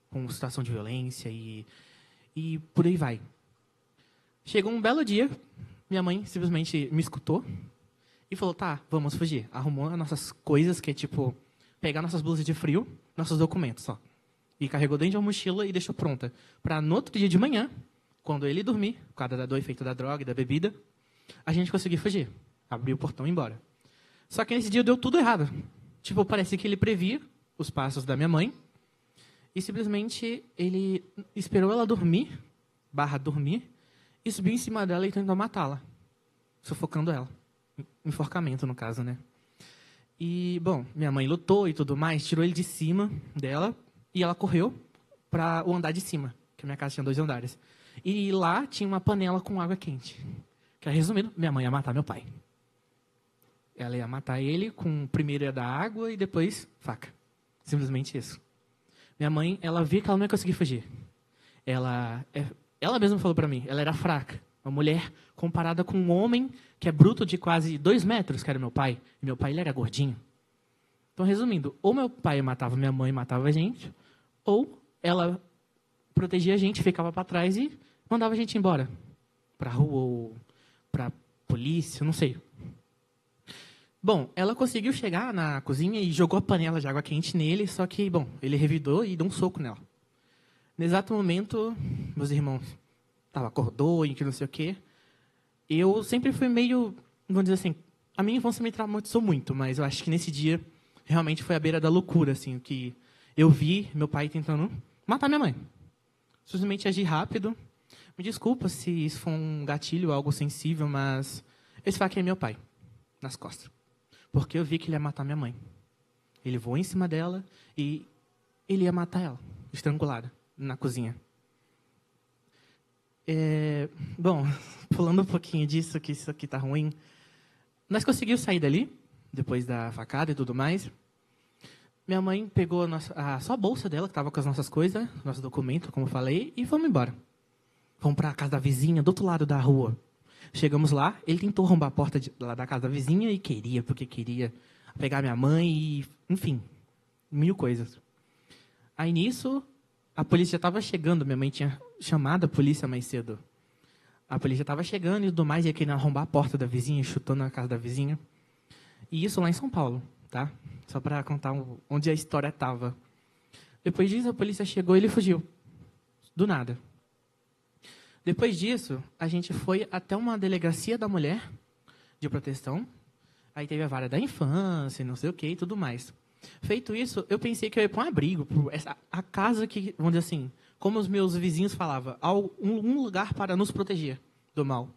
com situação de violência e por aí vai. Chegou um belo dia, minha mãe simplesmente me escutou e falou, tá, vamos fugir. Arrumou as nossas coisas, que é tipo, pegar nossas blusas de frio, nossos documentos só. E carregou dentro de uma mochila e deixou pronta. Para no outro dia de manhã, quando ele dormir, por causa do efeito da droga e da bebida, a gente conseguiu fugir. Abrir o portão e ir embora. Só que nesse dia deu tudo errado. Tipo, parece que ele previa os passos da minha mãe e simplesmente ele esperou ela dormir, e subiu em cima dela e tentou matá-la, sufocando ela. Enforcamento, no caso, né? E, bom, minha mãe lutou e tudo mais, tirou ele de cima dela e ela correu para o andar de cima, que a minha casa tinha 2 andares. E lá tinha uma panela com água quente. Que, resumindo, minha mãe ia matar meu pai. Ela ia matar ele com primeiro ia dar água e depois faca. Simplesmente isso. Minha mãe, ela via que ela não ia conseguir fugir. Ela mesma falou para mim, ela era fraca, Uma mulher comparada com um homem que é bruto de quase 2 metros, que era meu pai. E meu pai ele era gordinho. Então, resumindo, ou meu pai matava minha mãe e matava a gente, ou ela protegia a gente, ficava para trás e mandava a gente embora. Para a rua ou para a polícia, não sei. Bom, ela conseguiu chegar na cozinha e jogou a panela de água quente nele, só que, bom, ele revidou e deu um soco nela. No exato momento, meus irmãos acordou e que não sei o quê. Eu sempre fui meio, vamos dizer assim, a minha infância me traumatizou muito, mas eu acho que nesse dia realmente foi à beira da loucura, assim, que eu vi meu pai tentando matar minha mãe. Simplesmente agi rápido. Me desculpa se isso foi um gatilho, algo sensível, mas eu esfaqueei meu pai nas costas. Porque eu vi que ele ia matar minha mãe. Ele voou em cima dela e ele ia matar ela, estrangulada, na cozinha. Bom, pulando um pouquinho disso, que isso aqui tá ruim. Nós conseguimos sair dali, depois da facada e tudo mais. Minha mãe pegou só a bolsa dela, que estava com as nossas coisas, nosso documento, como eu falei, e fomos embora. Fomos para a casa da vizinha, do outro lado da rua. Chegamos lá, ele tentou arrombar a porta lá da casa da vizinha e porque queria pegar minha mãe e, enfim, 1000 coisas. Aí, nisso, a polícia já estava chegando. Minha mãe tinha chamado a polícia mais cedo. A polícia estava chegando e tudo mais, ia querendo arrombar a porta da vizinha, chutando na casa da vizinha. E isso lá em São Paulo, tá? Só para contar onde a história estava. Depois disso, a polícia chegou e ele fugiu. Do nada. Depois disso, a gente foi até uma delegacia da mulher de proteção. Aí teve a vara da infância, não sei o que e tudo mais. Feito isso, eu pensei que eu ia para um abrigo, a casa que, vamos dizer assim, como os meus vizinhos falavam, um lugar para nos proteger do mal.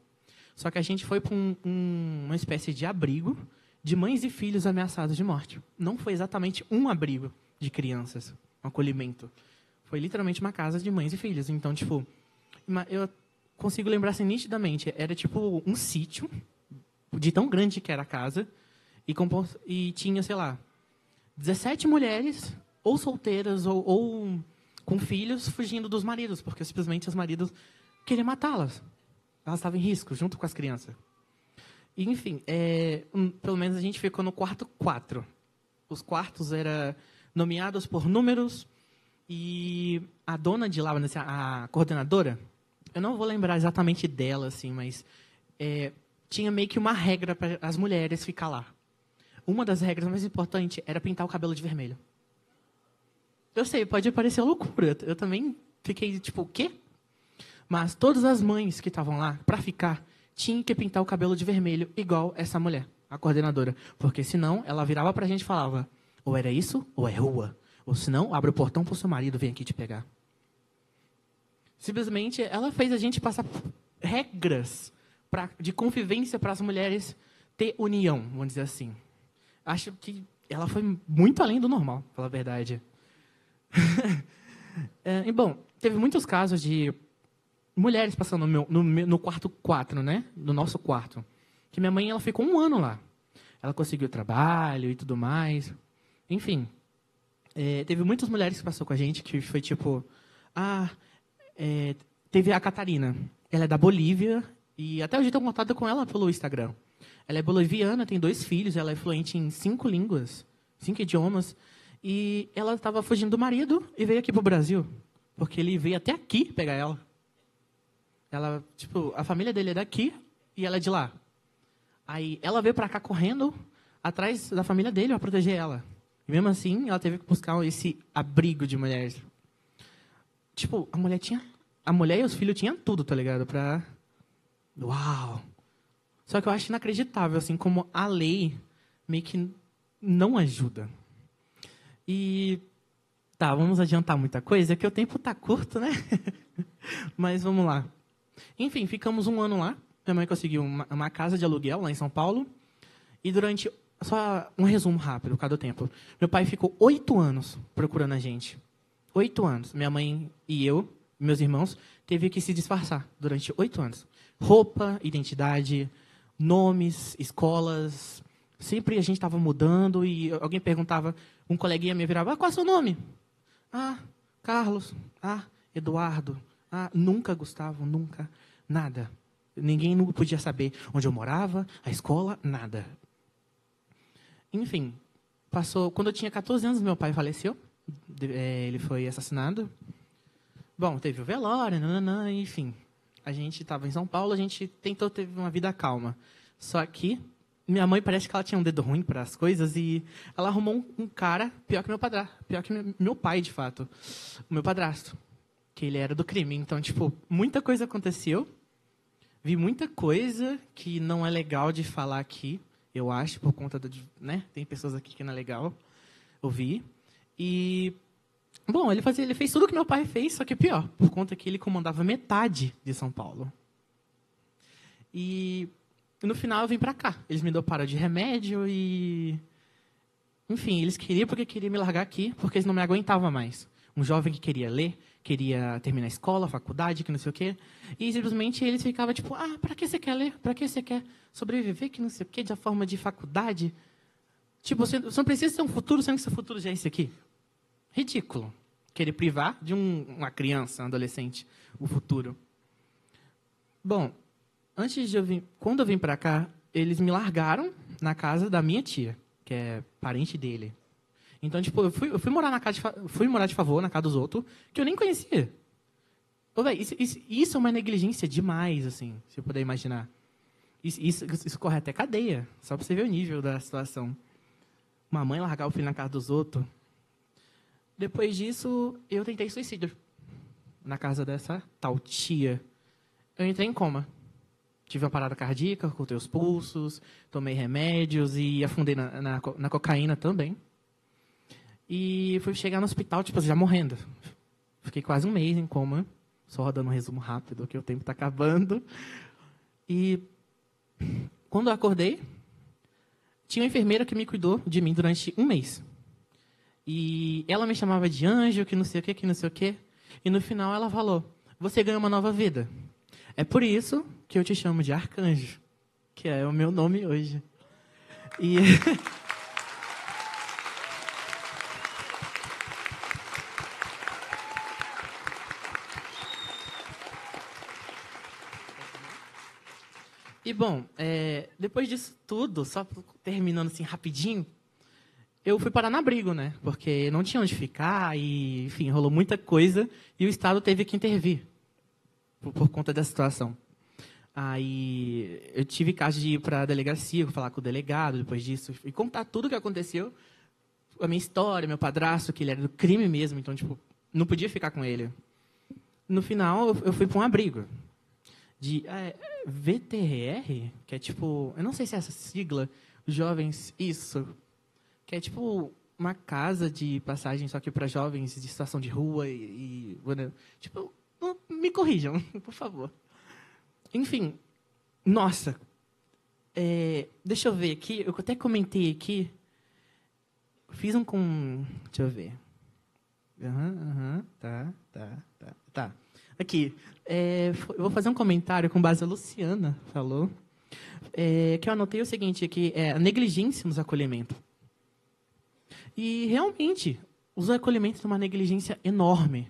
Só que a gente foi para uma espécie de abrigo de mães e filhos ameaçados de morte. Não foi exatamente um abrigo de crianças, um acolhimento. Foi literalmente uma casa de mães e filhos. Então, tipo, eu consigo lembrar assim nitidamente. Era tipo um sítio, de tão grande que era a casa, e tinha, sei lá, 17 mulheres, ou solteiras, ou com filhos, fugindo dos maridos, porque simplesmente os maridos queriam matá-las. Elas estavam em risco, junto com as crianças. E, enfim, pelo menos a gente ficou no quarto 4. Os quartos eram nomeados por números, e a dona de lá, a coordenadora, eu não vou lembrar exatamente dela, assim, mas tinha meio que uma regra para as mulheres ficar lá. Uma das regras mais importantes era pintar o cabelo de vermelho. Eu sei, pode parecer loucura. Eu também fiquei tipo, o quê? Mas todas as mães que estavam lá, para ficar, tinham que pintar o cabelo de vermelho, igual essa mulher, a coordenadora. Porque senão, ela virava para a gente e falava, ou era isso, ou é rua. Ou senão, abre o portão para o seu marido vir aqui te pegar. Simplesmente, ela fez a gente passar regras de convivência para as mulheres ter união, vamos dizer assim. Acho que ela foi muito além do normal, pra falar a verdade. E, bom, teve muitos casos de mulheres passando no quarto 4, né? No nosso quarto. Que minha mãe ela ficou 1 ano lá. Ela conseguiu trabalho e tudo mais. Enfim, teve muitas mulheres que passou com a gente, que foi tipo... teve a Catarina. Ela é da Bolívia e até hoje eu tenho contato com ela pelo Instagram. Ela é boliviana, tem 2 filhos, ela é fluente em 5 línguas, 5 idiomas. E ela estava fugindo do marido e veio aqui para o Brasil. Porque ele veio até aqui pegar ela. Ela, tipo, a família dele é daqui e ela é de lá. Aí ela veio para cá correndo atrás da família dele para proteger ela. E mesmo assim, ela teve que buscar esse abrigo de mulheres. Tipo, a mulher e os filhos tinham tudo, tá ligado? Uau! Só que eu acho inacreditável, assim, como a lei meio que não ajuda. E, tá, vamos adiantar muita coisa, que o tempo tá curto, né? Mas vamos lá. Enfim, ficamos 1 ano lá. Minha mãe conseguiu uma casa de aluguel lá em São Paulo. E durante, só um resumo rápido, por causa do tempo. Meu pai ficou 8 anos procurando a gente. 8 anos. Minha mãe e eu, meus irmãos, teve que se disfarçar durante 8 anos. Roupa, identidade, nomes, escolas. Sempre a gente estava mudando e alguém perguntava, um coleguinha me virava, qual é o seu nome? Carlos. Eduardo. Nunca Gustavo, nunca. Nada. Ninguém nunca podia saber onde eu morava, a escola, nada. Enfim, quando eu tinha 14 anos, meu pai faleceu. Ele foi assassinado. Bom, teve o velório, nananã, enfim. A gente estava em São Paulo, a gente tentou ter uma vida calma. Só que minha mãe parece que ela tinha um dedo ruim para as coisas e ela arrumou um cara pior que meu padrasto, pior que meu pai, de fato, o meu padrasto, que ele era do crime. Então, tipo, muita coisa aconteceu. Vi muita coisa que não é legal de falar aqui, eu acho, por conta né? Tem pessoas aqui que não é legal ouvir. E bom, ele fez tudo o que meu pai fez, só que pior, por conta que ele comandava metade de São Paulo. E no final eu vim para cá. Eles me doparam de remédio e... Enfim, eles queriam me largar aqui, porque eles não me aguentavam mais. Um jovem que queria ler, queria terminar a escola, a faculdade, que não sei o quê. E simplesmente eles ficavam tipo, para que você quer ler? Para que você quer sobreviver, que não sei o quê, de forma de faculdade? Tipo, você não precisa ter um futuro, sendo que seu futuro já é esse aqui. Ridículo. Querer privar de uma criança, um adolescente, o futuro. Bom, quando eu vim para cá, eles me largaram na casa da minha tia, que é parente dele. Então, tipo, eu fui morar de favor na casa dos outros, que eu nem conhecia. Ô, véio, isso é uma negligência demais, assim, se eu puder imaginar. Isso corre até cadeia, só para você ver o nível da situação. Uma mãe largar o filho na casa dos outros. Depois disso, eu tentei suicídio. Na casa dessa tal tia. Eu entrei em coma. Tive uma parada cardíaca, cortei os pulsos, tomei remédios e afundei na cocaína também. E fui chegar no hospital, tipo, já morrendo. Fiquei quase um mês em coma. Só rodando um resumo rápido, que o tempo está acabando. E quando eu acordei, tinha uma enfermeira que me cuidou de mim durante um mês. E ela me chamava de anjo, que não sei o quê, que não sei o quê. E no final ela falou, você ganhou uma nova vida. É por isso que eu te chamo de arcanjo, que é o meu nome hoje. E... E, bom, depois disso tudo, só terminando assim rapidinho, eu fui parar no abrigo, né? Porque não tinha onde ficar e, enfim, rolou muita coisa e o Estado teve que intervir por conta da situação. Aí eu tive caso de ir para a delegacia, falar com o delegado depois disso e contar tudo o que aconteceu, a minha história, meu padrasto, que ele era do crime mesmo, então, tipo, não podia ficar com ele. No final, eu fui para um abrigo de VTR, que é tipo, eu não sei se é essa sigla, jovens, isso, que é tipo uma casa de passagem, só que para jovens de situação de rua tipo, me corrijam, por favor. Enfim, nossa, deixa eu ver aqui, eu até comentei aqui, fiz deixa eu ver. Tá. Aqui, eu vou fazer um comentário com base a Luciana falou, que eu anotei o seguinte, que é a negligência nos acolhimentos. E, realmente, os acolhimentos têm uma negligência enorme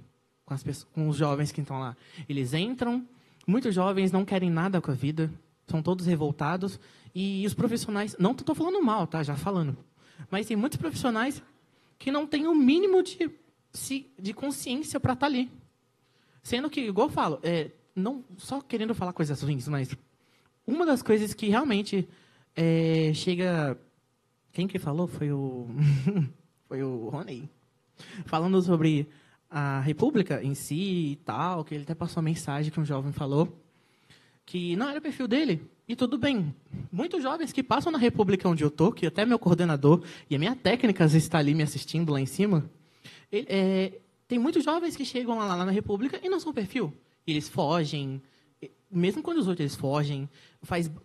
com os jovens que estão lá. Eles entram, muitos jovens não querem nada com a vida, são todos revoltados, e os profissionais, não estou falando mal, tá, já falando, mas tem muitos profissionais que não têm o mínimo de consciência para estar ali. Sendo que, igual eu falo, não só querendo falar coisas ruins, mas uma das coisas que realmente chega... Quem que falou? Foi o foi o Rony. Falando sobre a República em si e tal, que ele até passou uma mensagem que um jovem falou, que não era o perfil dele. E tudo bem. Muitos jovens que passam na República onde eu estou, que até meu coordenador e a minha técnica está ali me assistindo lá em cima, tem muitos jovens que chegam lá na República e não são perfil. Eles fogem, mesmo quando os outros eles fogem,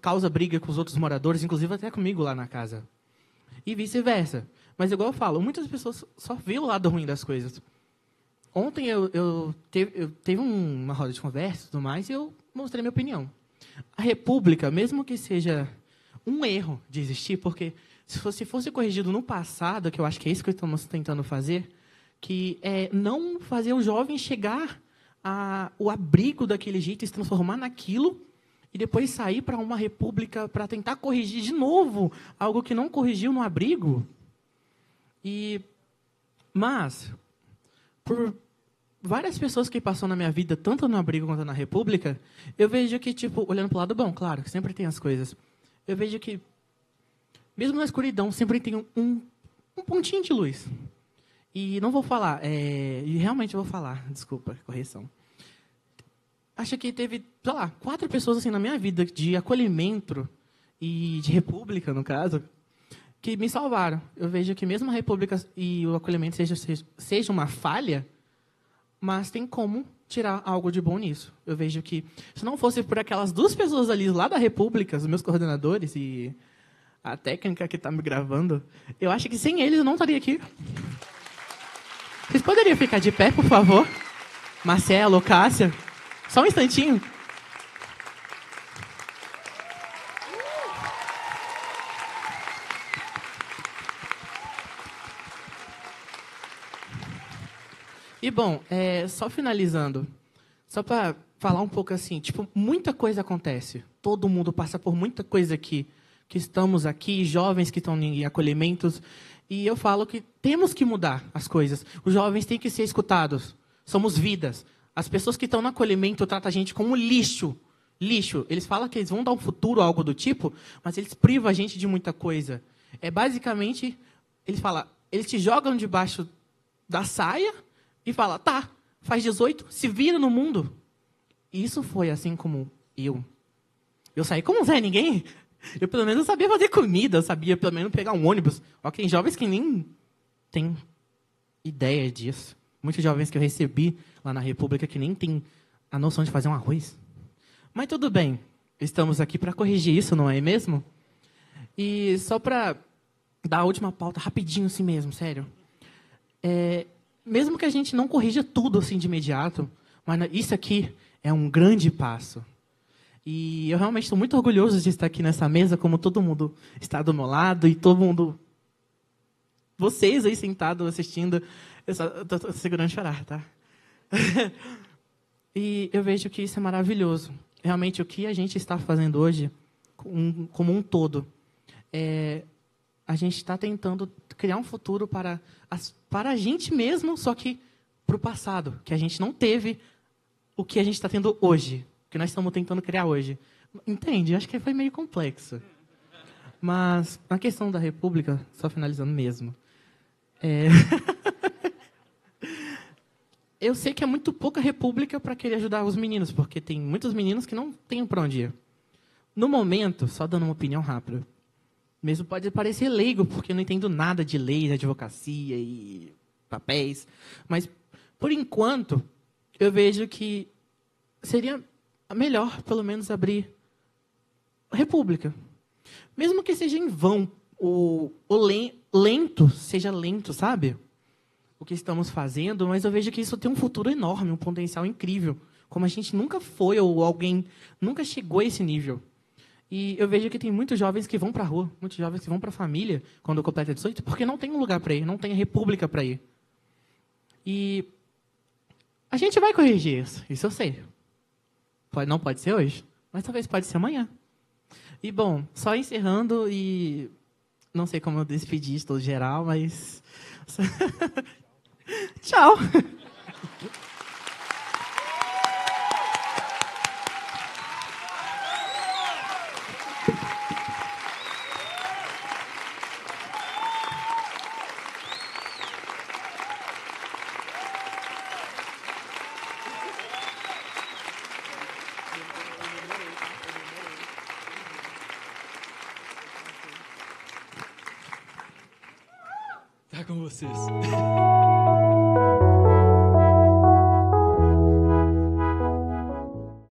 causa briga com os outros moradores, inclusive até comigo lá na casa. E vice-versa. Mas, igual eu falo, muitas pessoas só veem o lado ruim das coisas. Ontem eu teve uma roda de conversa e tudo mais, e eu mostrei minha opinião. A República, mesmo que seja um erro de existir, porque se fosse corrigido no passado, que eu acho que é isso que estamos tentando fazer, que é não fazer o jovem chegar ao abrigo daquele jeito e se transformar naquilo e depois sair para uma república para tentar corrigir de novo algo que não corrigiu no abrigo. Mas, por várias pessoas que passam na minha vida, tanto no abrigo quanto na república, eu vejo que, tipo, olhando para o lado bom, claro, que sempre tem as coisas, eu vejo que, mesmo na escuridão, sempre tem um pontinho de luz. E não vou falar, e realmente vou falar, desculpa, correção. Acho que teve, sei lá, 4 pessoas assim na minha vida de acolhimento e de república, no caso, que me salvaram. Eu vejo que mesmo a república e o acolhimento seja uma falha, mas tem como tirar algo de bom nisso. Eu vejo que, se não fosse por aquelas 2 pessoas ali lá da república, os meus coordenadores e a técnica que está me gravando, eu acho que sem eles eu não estaria aqui. Vocês poderiam ficar de pé, por favor? Marcelo, Cássia. Só um instantinho. E, bom, só finalizando, só para falar um pouco assim, tipo, muita coisa acontece. Todo mundo passa por muita coisa aqui, que estamos aqui, jovens que estão em acolhimentos, e eu falo que temos que mudar as coisas. Os jovens têm que ser escutados. Somos vidas. As pessoas que estão no acolhimento tratam a gente como lixo. Lixo. Eles falam que eles vão dar um futuro, algo do tipo, mas eles privam a gente de muita coisa. Basicamente, eles te jogam debaixo da saia e falam, tá, faz 18, se vira no mundo. E isso foi assim como eu. Eu saí como Zé Ninguém. Eu, pelo menos, sabia fazer comida. Eu sabia, pelo menos, pegar um ônibus. Ó, tem jovens que nem têm ideia disso. Muitos jovens que eu recebi lá na República que nem têm a noção de fazer um arroz. Mas tudo bem. Estamos aqui para corrigir isso, não é mesmo? E só para dar a última pauta, rapidinho assim mesmo, sério. Mesmo que a gente não corrija tudo assim de imediato, mas isso aqui é um grande passo. E eu realmente estou muito orgulhoso de estar aqui nessa mesa, como todo mundo está do meu lado, e todo mundo... Vocês aí sentados assistindo, eu estou segurando chorar, tá? E eu vejo que isso é maravilhoso. Realmente, o que a gente está fazendo hoje, como um todo, a gente está tentando criar um futuro para a gente mesmo, só que para o passado, que a gente não teve o que a gente está tendo hoje, que nós estamos tentando criar hoje. Entende? Acho que foi meio complexo. Mas, na questão da República, só finalizando mesmo, eu sei que é muito pouca República para querer ajudar os meninos, porque tem muitos meninos que não têm para onde ir. No momento, só dando uma opinião rápida, mesmo pode parecer leigo, porque eu não entendo nada de lei, de advocacia e papéis, mas, por enquanto, eu vejo que seria melhor, pelo menos, abrir a República. Mesmo que seja em vão, seja lento, sabe? O que estamos fazendo, mas eu vejo que isso tem um futuro enorme, um potencial incrível, como a gente nunca foi, ou alguém nunca chegou a esse nível. E eu vejo que tem muitos jovens que vão para a rua, muitos jovens que vão para a família, quando completa 18, porque não tem um lugar para ir, não tem a República para ir. E a gente vai corrigir isso eu sei. Não pode ser hoje, mas talvez pode ser amanhã. E, bom, só encerrando, e não sei como eu despedir de todo geral, mas... Tchau! Tá com vocês.